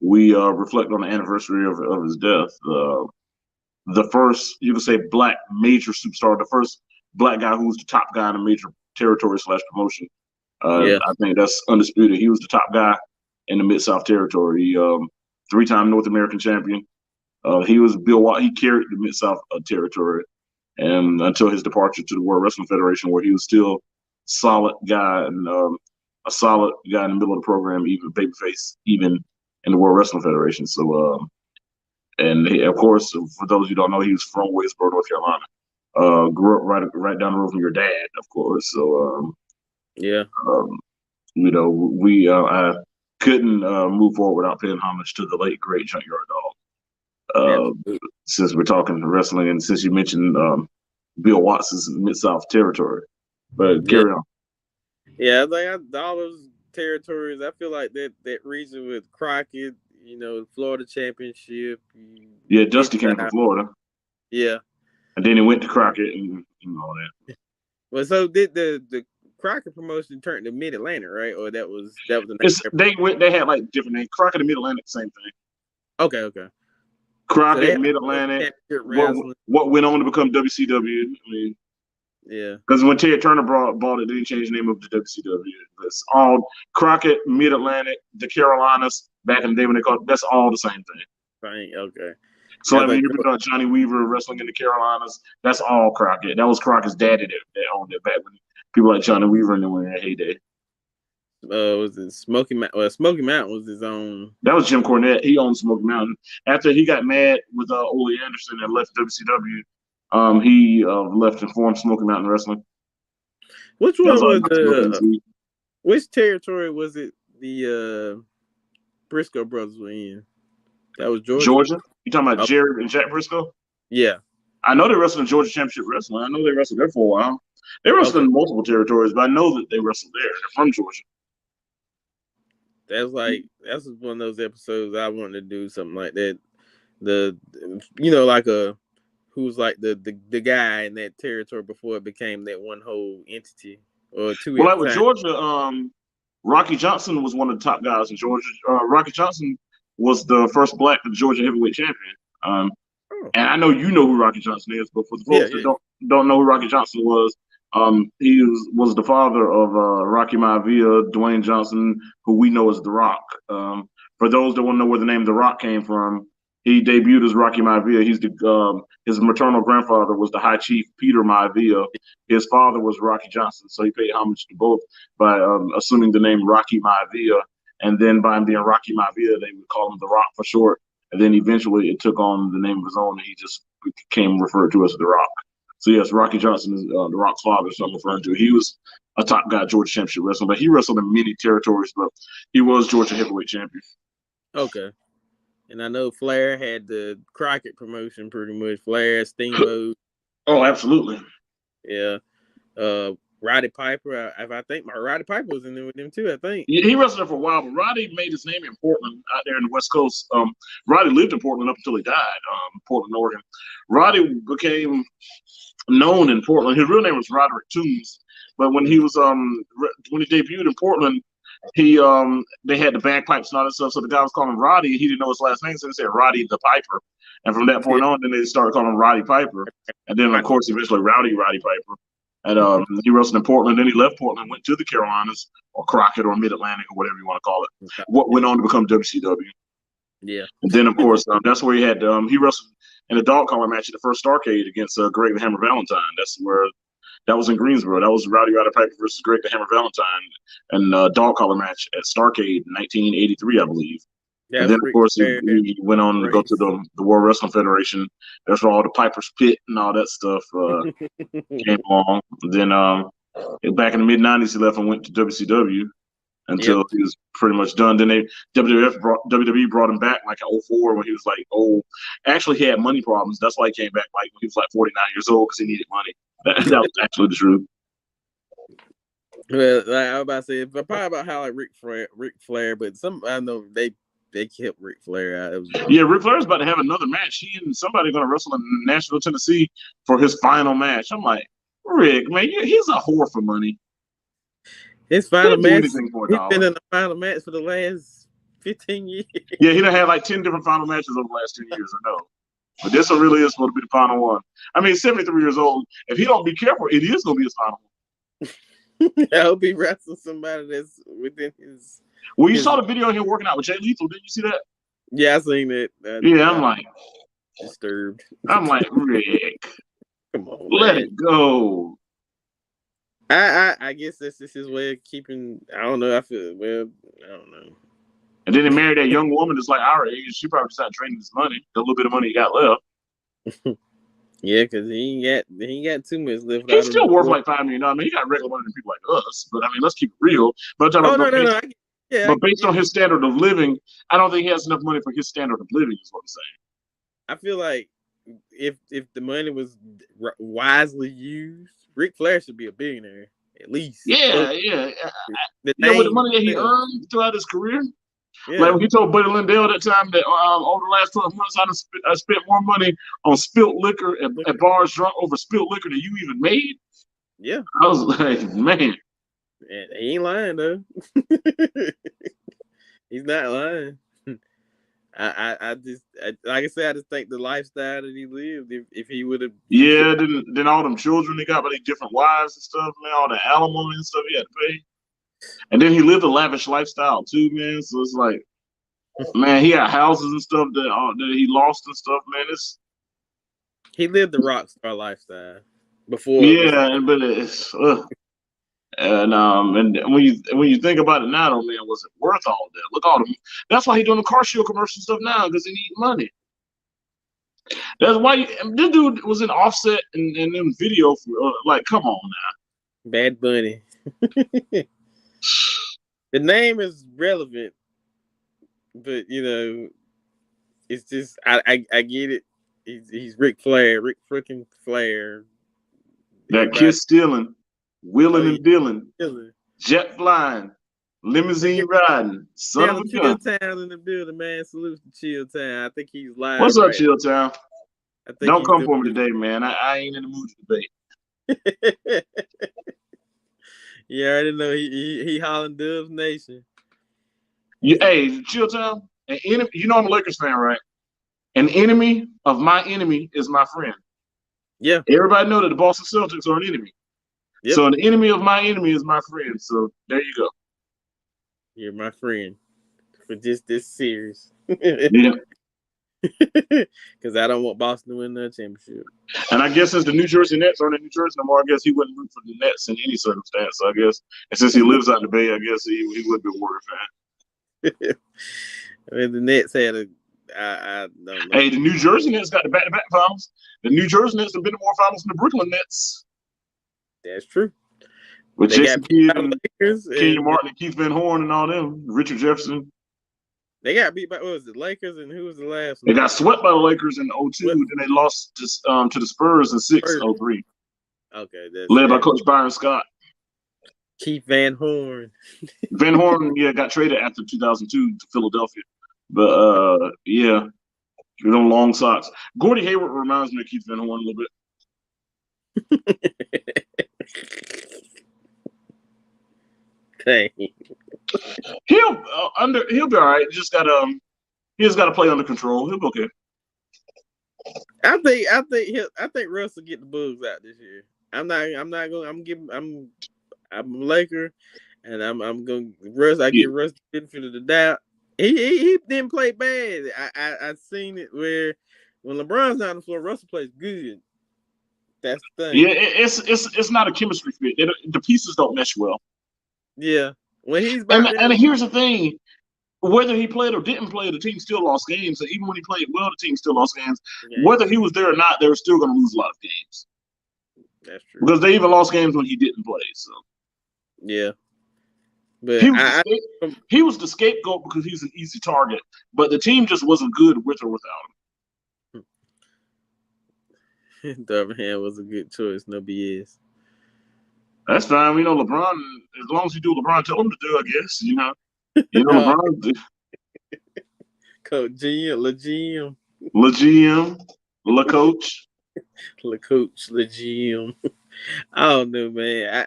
B: we reflect on the anniversary of his death. The first, you could say, black major superstar, the first black guy who was the top guy in a major territory / promotion. I think that's undisputed. He was the top guy in the Mid-South territory. 3-time North American champion. He was Bill Watt. He carried the Mid-South territory, and until his departure to the World Wrestling Federation, where he was still solid guy and a solid guy in the middle of the program, even babyface, even in the World Wrestling Federation. So, and he, of course, for those who don't know, he was from Waynesboro, North Carolina. Grew up right down the road from your dad, of course. So, I couldn't move forward without paying homage to the late great Junkyard Dog. Since we're talking wrestling, and since you mentioned Bill Watts' Mid-South territory, but carry on.
A: Yeah, all those territories. I feel like that region with Crockett, Florida Championship.
B: Yeah, Dusty came from Florida.
A: Yeah,
B: and then he went to Crockett and all that.
A: Well, so did the Crockett promotion turn to Mid Atlantic, right? Or that was the
B: name. They had like different names. Crockett and Mid Atlantic, same thing.
A: Okay.
B: Crockett, so Mid Atlantic. What went on to become WCW? I mean,
A: yeah.
B: Because when Ted Turner bought it, they didn't change the name of the WCW. It's all Crockett, Mid Atlantic, the Carolinas. Back in the day when they called, that's all the same thing.
A: Right. Okay.
B: So when you got Johnny Weaver wrestling in the Carolinas, that's all Crockett. That was Crockett's daddy that owned it back when people like Johnny Weaver and them were in their heyday.
A: Was it Smoky Mountain? Well, Smoky Mountain was his own.
B: That was Jim Cornette. He owned Smoky Mountain. After he got mad with Ole Anderson and left WCW, he left and formed Smoky Mountain Wrestling.
A: Which one was which territory was it the Briscoe brothers were in? That was Georgia.
B: Georgia? You talking about Jerry and Jack Briscoe?
A: Yeah.
B: I know they wrestled in Georgia Championship Wrestling. I know they wrestled there for a while. They wrestled in multiple territories, but I know that they wrestled there. They're from Georgia.
A: That's one of those episodes I wanted to do something like that. Who's like the guy in that territory before it became that one whole entity or two.
B: Well, like with Georgia, Rocky Johnson was one of the top guys in Georgia. Rocky Johnson was the first black Georgia heavyweight champion. And I know you know who Rocky Johnson is, but for the folks that don't know who Rocky Johnson was, he was the father of Rocky Maivia, Dwayne Johnson, who we know as The Rock. For those that want to know where the name The Rock came from, he debuted as Rocky Maivia. His maternal grandfather was the High Chief Peter Maivia. His father was Rocky Johnson, so he paid homage to both by assuming the name Rocky Maivia. And then by him being Rocky Maivia, they would call him The Rock for short. And then eventually it took on the name of his own, and he just became referred to as The Rock. So yes, Rocky Johnson is The Rock's father, so I'm referring to. He was a top guy at Georgia Championship Wrestling, but he wrestled in many territories, but he was Georgia heavyweight champion.
A: Okay. And I know Flair had the Crockett promotion pretty much. Flair, Steamboat.
B: Oh, absolutely.
A: Yeah. Roddy Piper. I think Roddy Piper was in there with them too, I think.
B: Yeah, he wrestled there for a while, but Roddy made his name in Portland out there in the West Coast. Roddy lived in Portland up until he died, Portland, Oregon. Roddy became known in Portland. His real name was Roderick Toombs, but when he was when he debuted in Portland, they had the bagpipes and all that stuff. So the guy was calling him Roddy. He didn't know his last name, so he said Roddy the Piper. And from that point on, then they started calling him Roddy Piper. And then, of course, eventually Roddy Piper. And he wrestled in Portland. Then he left Portland, went to the Carolinas or Crockett or Mid-Atlantic or whatever you want to call it. What went on to become WCW.
A: Yeah.
B: And then, of course, that's where he had he wrestled in a dog collar match at the first Starrcade against Greg the Hammer Valentine. That was in Greensboro. That was Roddy Piper versus Greg the Hammer Valentine and dog collar match at Starrcade in 1983, I believe. Yeah, and then, of course, he went on to go to the World Wrestling Federation. That's where all the Piper's Pit and all that stuff came along. And then back in the mid-'90s, he left and went to WCW until he was pretty much done. Then WWE brought him back like in 2004 when he was like old. Actually, he had money problems. That's why he came back like when he was like 49 years old because he needed money. That was actually the truth.
A: Well, like I was about to say, probably about how like Ric Flair, but I know they kept Ric Flair out.
B: Ric Flair's about to have another match. He and somebody going to wrestle in Nashville, Tennessee for his final match. I'm like, Rick, man, he's a whore for money.
A: His final match. He's been in the final match for the last 15 years.
B: Yeah, he done had like 10 different final matches over the last 10 years, I know. But this one really is supposed to be the final one. I mean, 73 years old. If he don't be careful, it is going to be his final one.
A: I hope he wrestles somebody that's within his.
B: Well, you saw the video of him working out with Jay Lethal. Didn't you see that?
A: Yeah, I seen it.
B: I'm like
A: disturbed.
B: I'm like, Rick,
A: come on,
B: let it go.
A: I guess that's just his way of keeping. I don't know. I don't know.
B: And then he married that young woman that's like our age. She probably just not draining his money. The little bit of money he got left.
A: Yeah, because he ain't got too much left
B: He's
A: out of
B: still worth
A: him.
B: like $5 million. I mean, he got regular money than people like us. But I mean, let's keep it real. But I'm talking
A: Oh
B: about,
A: no, no, no. Yeah,
B: but based on his standard of living, I don't think he has enough money for his standard of living. Is what I'm saying.
A: I feel like if the money was wisely used, Ric Flair should be a billionaire at least.
B: Yeah, yeah,
A: The
B: yeah. With the
A: name
B: money that he
A: itself.
B: earned throughout his career, like
A: Yeah,
B: when he told Buddy Lindell that time that over the last 12 months, I spent more money on spilt liquor at bars drunk over spilt liquor than you even made.
A: yeah.
B: I was like, man.
A: And he ain't lying though. He's not lying. I just like I said, I just think the lifestyle that he lived, if he would have used it,
B: Yeah, then all them children they got by their different wives and stuff, man, all the alimony and stuff he had to pay. And then he lived a lavish lifestyle too, man. So it's like, man, he had houses and stuff that he lost and stuff, man. It's
A: he lived the rock star lifestyle before.
B: yeah, but it's and when you think about it now, though, man, was it worth all that? Look all the that's why he doing the car show commercial stuff now because he need money. That's why this dude was in Offset and in video for like, come on now.
A: Bad Bunny. The name is relevant, but you know, it's just I get it. He's Ric Flair, Ric freaking Flair.
B: That kiss stealing, wheeling and dealing,
A: Killer.
B: jet flying, limousine riding, son of a
A: Chill
B: gun.
A: Town in the building, man. Salute to Chill Town. I think he's live
B: What's up,
A: right
B: Chill Town?
A: now. I think
B: Don't
A: he's
B: come
A: doing
B: for me today, man. I ain't in the mood to debate.
A: You already know he Holland Dubs Nation.
B: Hey, Chill Town, you know I'm a Lakers fan, right? An enemy of my enemy is my friend.
A: Yeah.
B: Everybody know that the Boston Celtics are an enemy.
A: Yep.
B: So an enemy of my enemy is my friend. So there you go.
A: You're my friend for just this series.
B: Yeah.
A: Because I don't want Boston to win the championship.
B: And I guess since the New Jersey Nets aren't in New Jersey no more, I guess he wouldn't root for the Nets in any circumstance. So I guess, and since he lives out in the Bay, I guess he would be a Warrior fan.
A: I mean, the Nets had I don't know.
B: Hey, the New Jersey Nets got the back-to-back finals. The New Jersey Nets have been to more finals than the Brooklyn Nets.
A: That's true.
B: With Jason Kidd,
A: Kenyon
B: Martin, and Keith Van Horn, and all them, Richard Jefferson.
A: They got beat by, what was it, Lakers, and who was the last one?
B: They got swept by the Lakers in 2002, then they lost to the Spurs in 2003.
A: Okay.
B: Led by Coach Byron Scott.
A: Keith Van Horn.
B: Van Horn, got traded after 2002 to Philadelphia. But, yeah, you know, long socks. Gordie Hayward reminds me of Keith Van Horn a little bit.
A: Dang.
B: He'll be all right. He just got to play under control. He'll be okay.
A: I think Russ will get the Bulls out this year. I'm a Laker, and I'm going Russ. I give Russ the benefit of the doubt. He didn't play bad. I seen it where when LeBron's not on the floor, Russell plays good. That's the thing.
B: Yeah, it's not a chemistry fit. The pieces don't mesh well.
A: Yeah, when he's
B: and here's the thing: whether he played or didn't play, the team still lost games. So even when he played well, the team still lost games. Yeah. Whether he was there or not, they were still going to lose a lot of games.
A: That's true.
B: Because they even lost games when he didn't play. So
A: yeah, but
B: he was the scapegoat because he's an easy target. But the team just wasn't good with or without
A: him. The other hand was a good choice. No BS.
B: That's fine. You know, LeBron, as long as you do what LeBron tell him to do, I guess. You know LeBron.
A: Coach GM, Le GM.
B: Le GM, Le Coach.
A: Le Coach, Le GM. I don't know, man.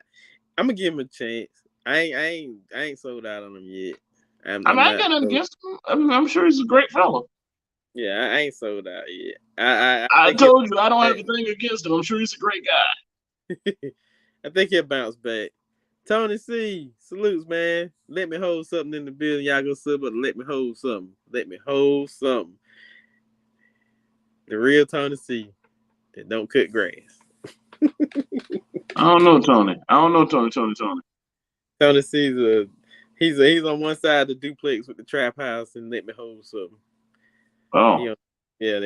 A: I'm gonna give him a chance. I ain't sold out on him yet.
B: I ain't got nothing against him. I'm sure he's a great fella.
A: Yeah, I ain't sold out yet.
B: I told you I don't have anything against him. I'm sure he's a great guy.
A: I think he'll bounce back. Tony C, salutes, man. Let me hold something in the building. Y'all go sub, but let me hold something. Let me hold something. The real Tony C that don't cut grass.
B: I don't know, Tony.
A: Tony C's he's on one side of the duplex with the trap house and let me hold something.
B: Oh.
A: Yeah,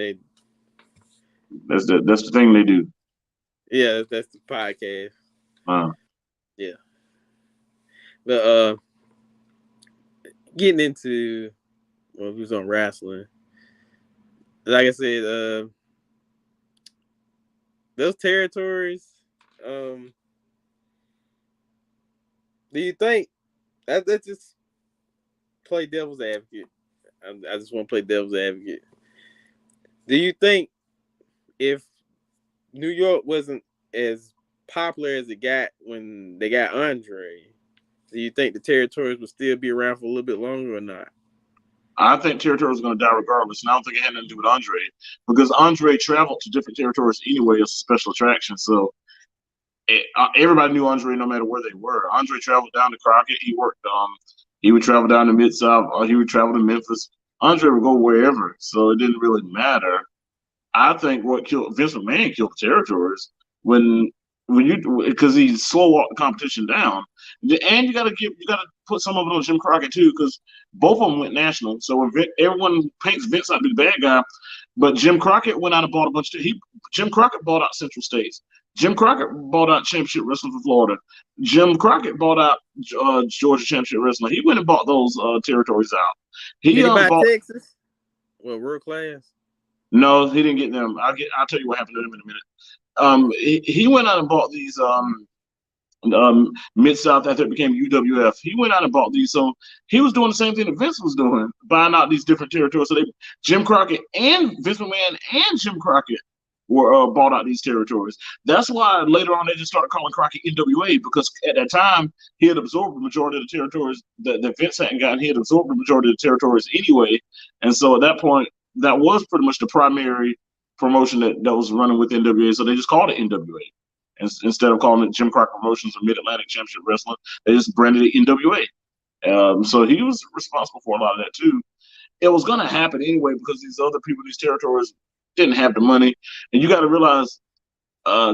B: That's the thing they do.
A: Yeah, that's the podcast.
B: Uh,
A: Yeah. But getting into well, he was on wrestling. Like I said, those territories. Do you think that just play devil's advocate? I just want to play devil's advocate. Do you think if New York wasn't as popular as it got when they got Andre, do you think the territories would still be around for a little bit longer or not?
B: I think territory was going to die regardless, and I don't think it had nothing to do with Andre because Andre traveled to different territories anyway as a special attraction. So everybody knew Andre no matter where they were. Andre traveled down to Crockett. He worked. He would travel down to Mid South, or he would travel to Memphis. Andre would go wherever, so it didn't really matter. I think what killed Vince McMahon killed the territories when you because he slow walked the competition down, and you got to put some of it on Jim Crockett too because both of them went national. So everyone paints Vince out to be the bad guy, but Jim Crockett went out and bought a bunch of Jim Crockett bought out Central States. Jim Crockett bought out Championship Wrestling for Florida. Jim Crockett bought out Georgia Championship Wrestling. He went and bought those territories out.
A: Did he buy Texas? Well, World Class.
B: No, he didn't get them. I'll tell you what happened to him in a minute. He went out and bought these Mid South after it became UWF. He went out and bought these, so he was doing the same thing that Vince was doing, buying out these different territories. So Jim Crockett and Vince McMahon and Jim Crockett were bought out these territories. That's why later on they just started calling Crockett NWA because at that time he had absorbed the majority of the territories that Vince hadn't gotten. He had absorbed the majority of the territories anyway, and so at that point that was pretty much the primary promotion that was running with NWA. So they just called it NWA. And instead of calling it Jim Crockett Promotions or Mid-Atlantic Championship Wrestling, they just branded it NWA. So he was responsible for a lot of that too. It was going to happen anyway because these other people, these territories, didn't have the money. And you got to realize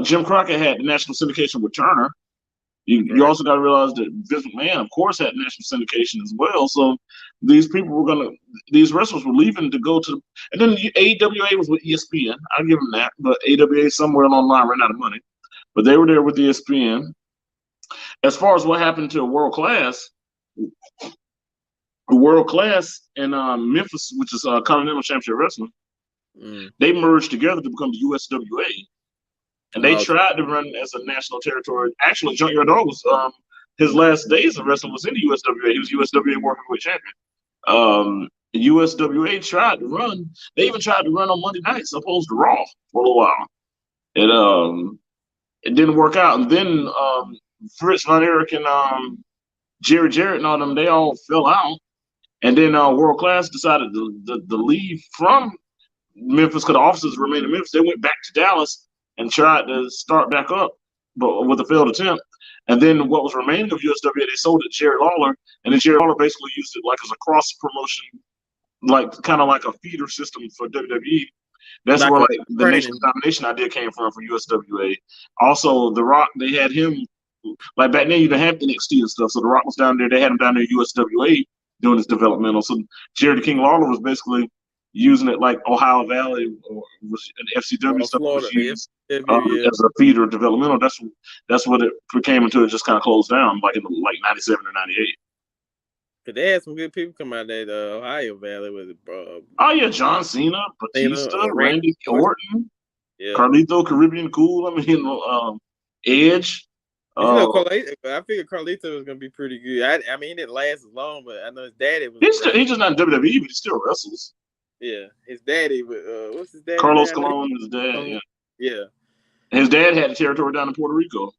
B: Jim Crockett had the national syndication with Turner. You also got to realize that Vince McMahon, of course, had national syndication as well. So these wrestlers were leaving to go to, and then AWA was with ESPN. I'll give them that, but AWA somewhere along the line ran out of money. But they were there with ESPN. As far as what happened to World Class in Memphis, which is Continental Championship Wrestling, they merged together to become the USWA. And they tried to run as a national territory. Actually, Junkyard Dog was his last days of wrestling was in the USWA. He was USWA Worldwide Champion. USWA tried to run. They even tried to run on Monday nights opposed to Raw for a little while. It didn't work out. And then Fritz Von Erich and Jerry Jarrett and all them, they all fell out. And then World Class decided to leave from Memphis because the offices remained in Memphis. They went back to Dallas and tried to start back up, but with a failed attempt. And then what was remaining of USWA, they sold it to Jerry Lawler, and then Jerry Lawler basically used it like as a cross promotion, like kind of like a feeder system for WWE. That's where like the Nation Domination idea came from for USWA. Also, The Rock, they had him like back then. You didn't have NXT and stuff, so The Rock was down there. They had him down there USWA doing his developmental. So Jerry the King Lawler was basically using it like Ohio Valley or was an FCW stuff was used as a feeder developmental. That's what it became until it just kind of closed down, like in like 97 or 98.
A: But they had some good people come out of that Ohio Valley with it, bro.
B: Oh yeah, John Cena, Batista, Randy Orton, Carlito, Caribbean Cool. I mean, Edge.
A: I figured Carlito was gonna be pretty good. I mean, he didn't last as long, but I know his daddy was.
B: He's just not in WWE, but he still wrestles.
A: Yeah, his daddy. What's his dad?
B: Carlos Colon, his dad.
A: Yeah.
B: His dad had a territory down in Puerto Rico.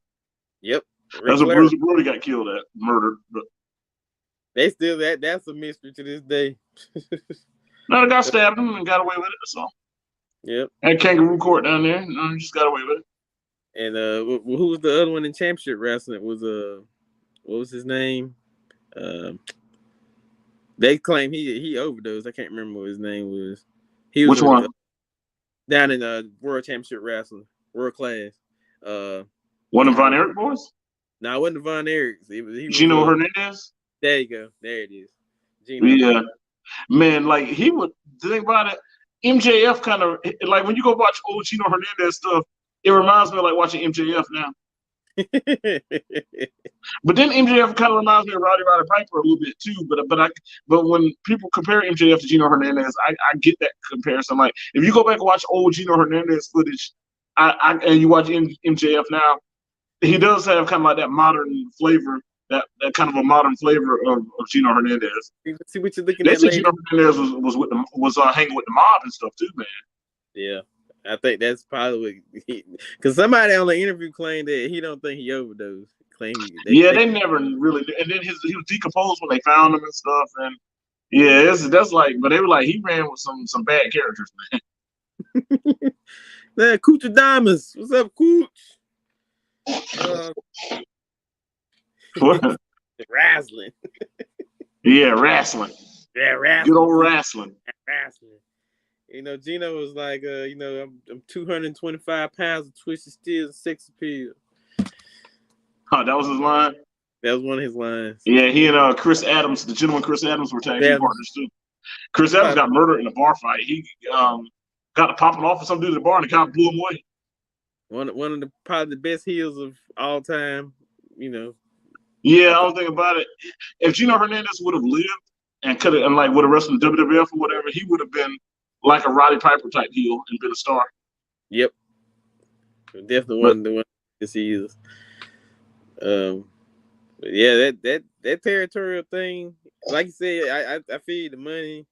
A: Yep.
B: That's where Bruce Brody got killed at, murdered. But
A: they still that's a mystery to this day.
B: No, the guy stabbed him and got away with it. So.
A: Yep.
B: Had kangaroo court down there. No, he just got away with it.
A: And who was the other one in championship wrestling? It was what was his name? They claim he overdosed. I can't remember what his name was. He was
B: which one?
A: Down in World Championship Wrestling, World Class.
B: One of Von Erich boys?
A: No, it wasn't Von Erich. He was
B: Gino Hernandez?
A: There you go. There it is. Gino.
B: Yeah. Man, like he would think about it. MJF kind of like when you go watch old Chino Hernandez stuff, it reminds me of like watching MJF now. But then MJF kind of reminds me of Roddy Piper a little bit too. But when people compare MJF to Gino Hernandez, I get that comparison. Like if you go back and watch old Gino Hernandez footage, and you watch MJF now, he does have kind of like that modern flavor, that kind of a modern flavor of Gino Hernandez.
A: See what you're looking
B: they
A: at.
B: Say Gino Hernandez was hanging with the mob and stuff too, man.
A: Yeah. I think that's probably because somebody on the interview claimed that he don't think he overdosed.
B: They never really, and then he was decomposed when they found him and stuff, and yeah, that's like, but they were like he ran with some bad characters, man.
A: Man, Cooch Diamonds, what's up, Cooch? Wrestling.
B: Yeah, wrestling.
A: Yeah, wrestling.
B: Good old wrestling.
A: Wrestling. You know, Gino was like, I'm 225 pounds of twisted steel and sex appeal.
B: Oh, that was his line?
A: That was one of his lines.
B: Yeah, he and Chris Adams, the gentleman Chris Adams, were tag team partners too. Chris Adams got murdered in a bar fight. He got to popping off of some dude at the bar and the guy blew him away.
A: One of the probably the best heels of all time, you know.
B: Yeah, I was thinking about it. If Gino Hernandez would have lived and would have wrestled in WWF or whatever, he would have been like a Roddy Piper type heel and been a star.
A: Yep. Definitely one of the ones he is. But yeah, that territorial thing, like you said, I feel the money.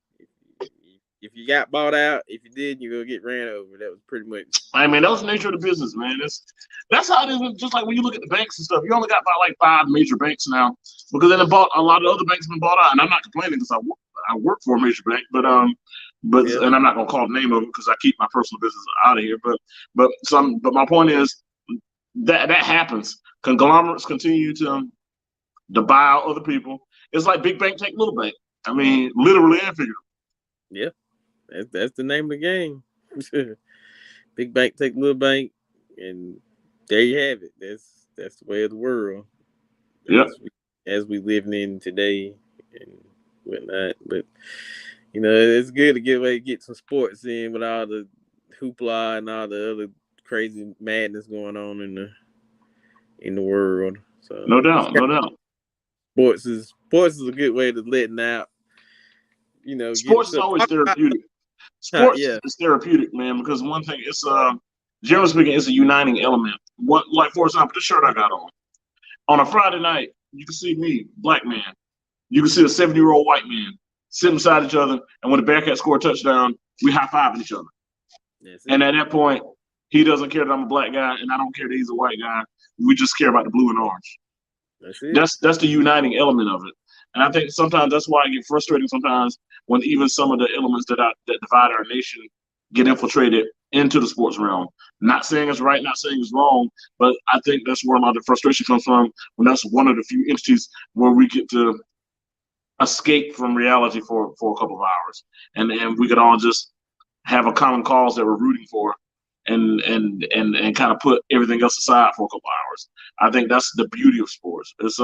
A: If you got bought out, if you did, you're gonna get ran over. That was pretty much.
B: I mean, that was the nature of the business, man. That's how it is. Just like when you look at the banks and stuff, you only got about like 5 major banks now, because then a lot of other banks have been bought out. And I'm not complaining because I work for a major bank, but yeah. And I'm not gonna call the name of it because I keep my personal business out of here. But my point is that happens. Conglomerates continue to buy out other people. It's like big bank take little bank. I mean, literally and figuratively.
A: Yeah. That's the name of the game. Big bank take little bank, and there you have it. That's the way of the world.
B: Yeah.
A: As we living in today and whatnot. But you know, it's good to get some sports in with all the hoopla and all the other crazy madness going on in the world. So
B: no doubt.
A: Sports is a good way to letting out. You know,
B: sports is always therapeutic. Sports is therapeutic, man, because one thing, it's generally speaking, it's a uniting element. Like for example, this shirt I got on a Friday night, you can see me, black man. You can see a 70-year-old white man sitting beside each other, and when the Bearcats score a touchdown, we high-fiving each other. And at that point, he doesn't care that I'm a black guy, and I don't care that he's a white guy. We just care about the blue and orange. That's the uniting element of it. And I think sometimes that's why I get frustrated sometimes when even some of the elements that divide our nation get infiltrated into the sports realm. Not saying it's right, not saying it's wrong, but I think that's where a lot of the frustration comes from, when that's one of the few entities where we get to escape from reality for a couple of hours. And we could all just have a common cause that we're rooting for and kind of put everything else aside for a couple of hours. I think that's the beauty of sports. It's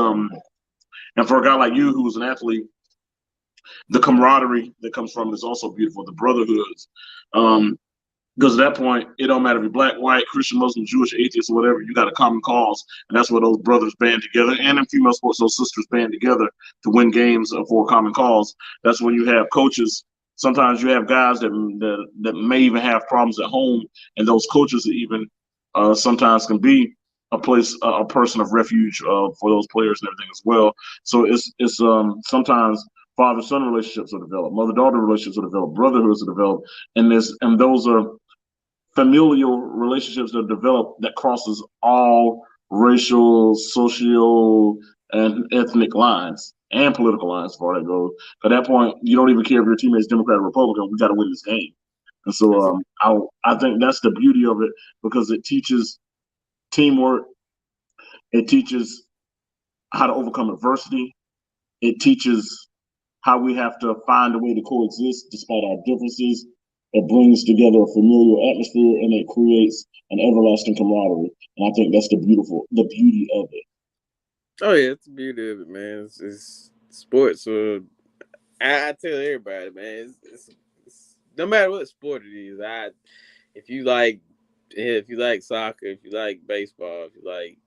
B: and for a guy like you who's an athlete, the camaraderie that comes from it is also beautiful. The brotherhoods, because at that point, it don't matter if you're black, white, Christian, Muslim, Jewish, atheist, or whatever. You got a common cause, and that's where those brothers band together. And in female sports, those sisters band together to win games for a common cause. That's when you have coaches. Sometimes you have guys that may even have problems at home, and those coaches even sometimes can be a person of refuge for those players and everything as well. So it's sometimes father-son relationships are developed, mother-daughter relationships are developed, brotherhoods are developed, and those are familial relationships that are developed that crosses all racial, social, and ethnic lines and political lines as far as that goes. At that point, you don't even care if your teammate's Democrat or Republican. We got to win this game. And so I think that's the beauty of it, because it teaches teamwork. It teaches how to overcome adversity. It teaches how we have to find a way to coexist despite our differences. It brings together a familiar atmosphere, and it creates an everlasting camaraderie. And I think that's the beauty of it.
A: Oh yeah, it's the beauty of it, man. It's sports. I tell everybody, man, it's no matter what sport it is, if you like soccer, if you like baseball, if you like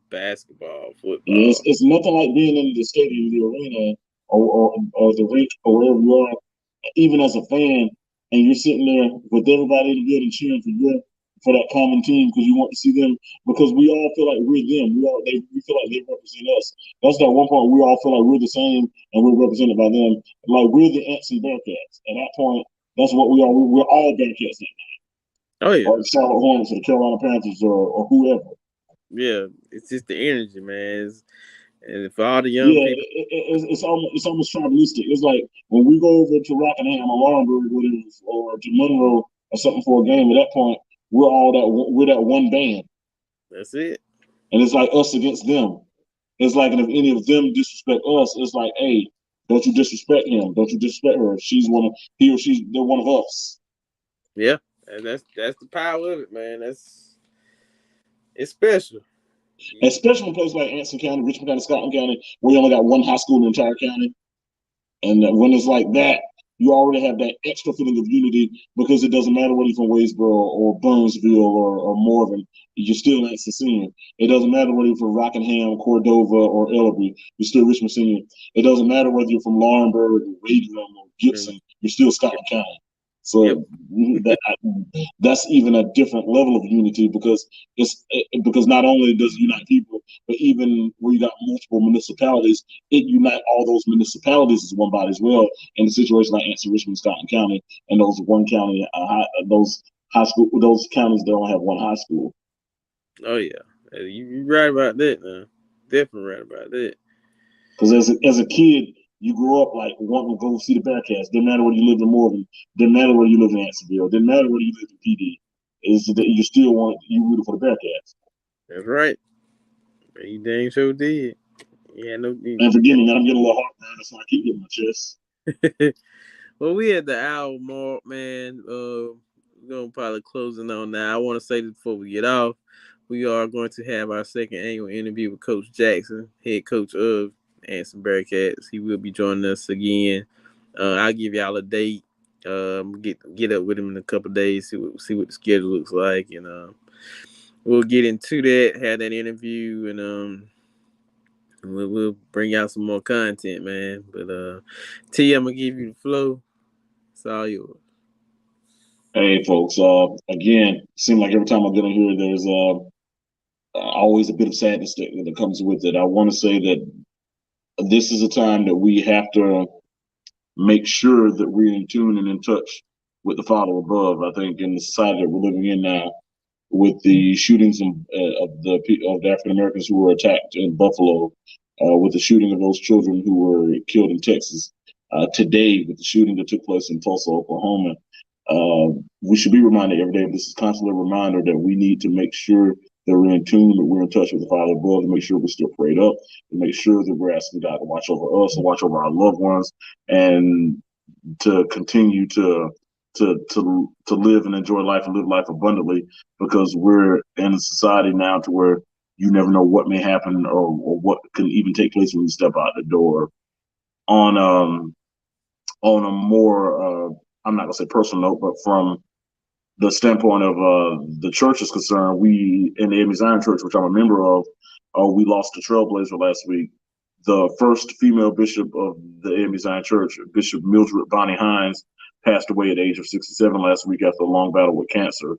A: basketball,
B: Yeah,
A: football.
B: it's nothing like being in the stadium, the arena, or the rink, or wherever you are, even as a fan, and you're sitting there with everybody in the building cheering for that common team because you want to see them because we all feel like we're them. We feel like they represent us. That's that one point we all feel like we're the same and we're represented by them. Like we're the Ants and Bearcats. At that point, that's what we are. We're all Bearcats now,
A: Oh yeah,
B: or the Charlotte Hornets or the Carolina Panthers or whoever.
A: yeah. It's just the energy, man. And for all the young
B: Yeah,
A: people,
B: it's almost tribalistic. It's like when we go over to Rockingham or Laurinburg or to Monroe or something for a game. At that point, we're that one band,
A: that's it.
B: and it's like us against them. It's like, and if any of them disrespect us, it's like, hey, don't you disrespect him? Don't you disrespect her? He or she's they're one of us.
A: Yeah, and that's the power of it, man. It's special.
B: Especially in places like Anson County, Richmond County, Scotland County, where you only got one high school in the entire county. And when it's like that, you already have that extra feeling of unity because it doesn't matter whether you're from Waysboro or Burnsville or Morven, you're still Lansing Senior. It doesn't matter whether you're from Rockingham, Cordova, or Ellerby, you're still Richmond Senior. It doesn't matter whether you're from Laurinburg or Wadrum or Gibson, you're still Scotland County.
A: Yep.
B: So that's even a different level of unity because not only does it unite people, but even where you got multiple municipalities, it unite all those municipalities as one body as well. In a situation like Anson, Richmond, Scotland County, and those one county, those high school, those counties that don't have one high school.
A: Oh yeah, you right about that, man. Definitely right about that.
B: Because as a kid, you grew up like wanting to go see the Bearcats. Didn't matter whether you lived in Morgan. Didn't matter whether you lived in Ansonville. Didn't matter whether you lived in PD. Is that you still rooted for the Bearcats.
A: That's right. You dang sure did. Yeah, no.
B: And forgive me, man, I'm getting a little heartburn, so I keep getting my chest.
A: Well, we had the hour mark, man. We're gonna probably closing on now. I want to say this before we get off. We are going to have our second annual interview with Coach Jackson, head coach of Anson Bearcats. He will be joining us again. I'll give y'all a date. Get up with him in a couple of days. See what the schedule looks like, and we'll get into that. Have that interview, and we'll bring out some more content, man. But T, I'm gonna give you the flow. It's all yours.
B: Hey, folks. Again, it seems like every time I get on here, there's always a bit of sadness that comes with it. I want to say that this is a time that we have to make sure that we're in tune and in touch with the Father above. I think in the society that we're living in now, with the shootings of the African Americans who were attacked in Buffalo, with the shooting of those children who were killed in Texas, today with the shooting that took place in Tulsa, Oklahoma, we should be reminded every day. This is constantly a reminder that we need to make sure that we're in tune, that we're in touch with the Father above, to make sure we're still prayed up, to make sure that we're asking God to watch over us and watch over our loved ones, and to continue to live and enjoy life and live life abundantly, because we're in a society now to where you never know what may happen or what can even take place when you step out the door. On a more I'm not gonna say personal note, but from the standpoint of the church is concerned, we in the AME Zion Church, which I'm a member of, we lost a trailblazer last week. The first female bishop of the AME Zion Church, Bishop Mildred Bonnie Hines, passed away at the age of 67 last week after a long battle with cancer.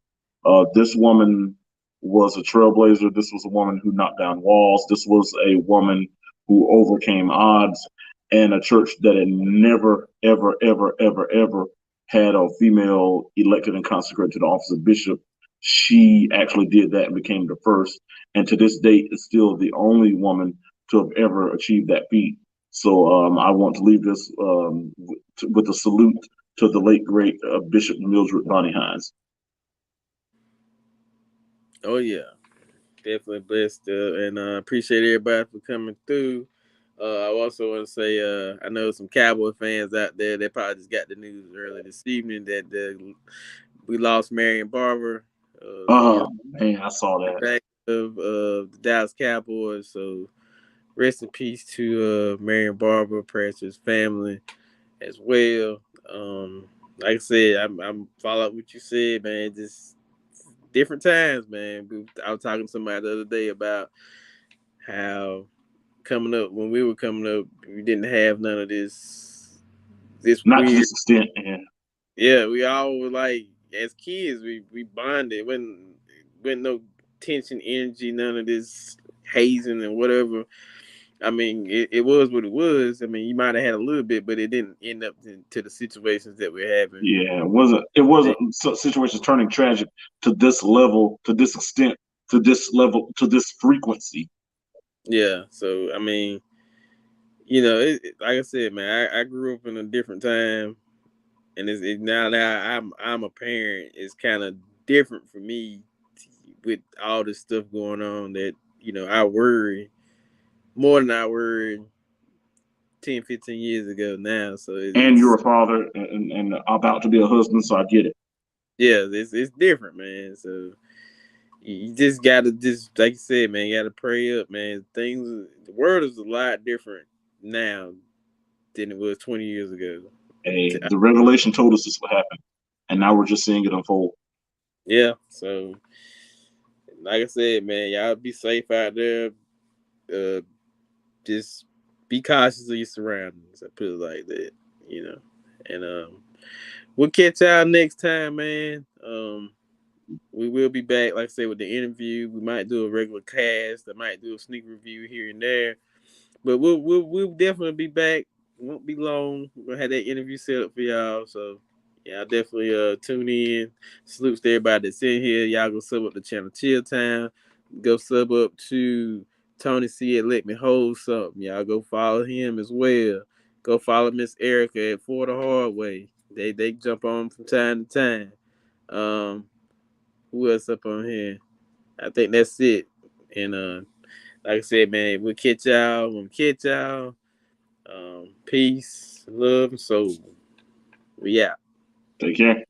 B: This woman was a trailblazer. This was a woman who knocked down walls. This was a woman who overcame odds, and a church that had never, ever, ever, ever, ever had a female elected and consecrated to the office of bishop. She actually did that and became the first, and to this date is still the only woman to have ever achieved that feat. So I want to leave this with a salute to the late great Bishop Mildred Bonnie Hines.
A: Oh yeah, definitely blessed, and appreciate everybody for coming through. I also want to say I know some Cowboy fans out there that probably just got the news early this evening that we lost Marion Barber.
B: Oh man, I saw that.
A: Back of the Dallas Cowboys. So rest in peace to Marion Barber, prayers to his family as well. like I said, I'm follow up what you said, man. Just different times, man. I was talking to somebody the other day about how coming up when we were coming up, we didn't have none of this
B: Not to
A: weird.
B: this extent. Yeah.
A: Yeah, we all were like as kids, we bonded when no tension, energy, none of this hazing and whatever. I mean, it was what it was. I mean, you might have had a little bit, but it didn't end up to the situations that we're having.
B: Yeah, it wasn't situations turning tragic to this level, to this extent, to this level, to this frequency.
A: Yeah, so I mean, like I said, man, I grew up in a different time, and now that I'm a parent, it's kind of different for me with all this stuff going on that I worry more than I worried 10, 15 years ago now. So
B: And you're
A: it's
B: a father and about to be a husband, so I get it.
A: yeah, it's different, man. So you just gotta just like you said, man, you gotta pray up, man. The world is a lot different now than it was 20 years ago.
B: Hey, the revelation told us this would happen, and now we're just seeing it unfold.
A: Yeah, so like I said, man, y'all be safe out there. Uh, just be cautious of your surroundings. I put it like that, you know. And we'll catch y'all next time, man. We will be back, like I said, with the interview. We might do a regular cast. I might do a sneak review here and there. But we'll definitely be back. Won't be long. We're gonna have that interview set up for y'all. So yeah, definitely tune in. Salutes to everybody that's in here. Y'all go sub up the channel Chill Town. Go sub up to Tony C at Let Me Hold Something. Y'all go follow him as well. Go follow Miss Erica at For the Hard Way. They jump on from time to time. Who else up on here? I think that's it. And like I said, man, we'll catch y'all. We'll catch y'all. Peace, love, and soul. We out.
B: Take care.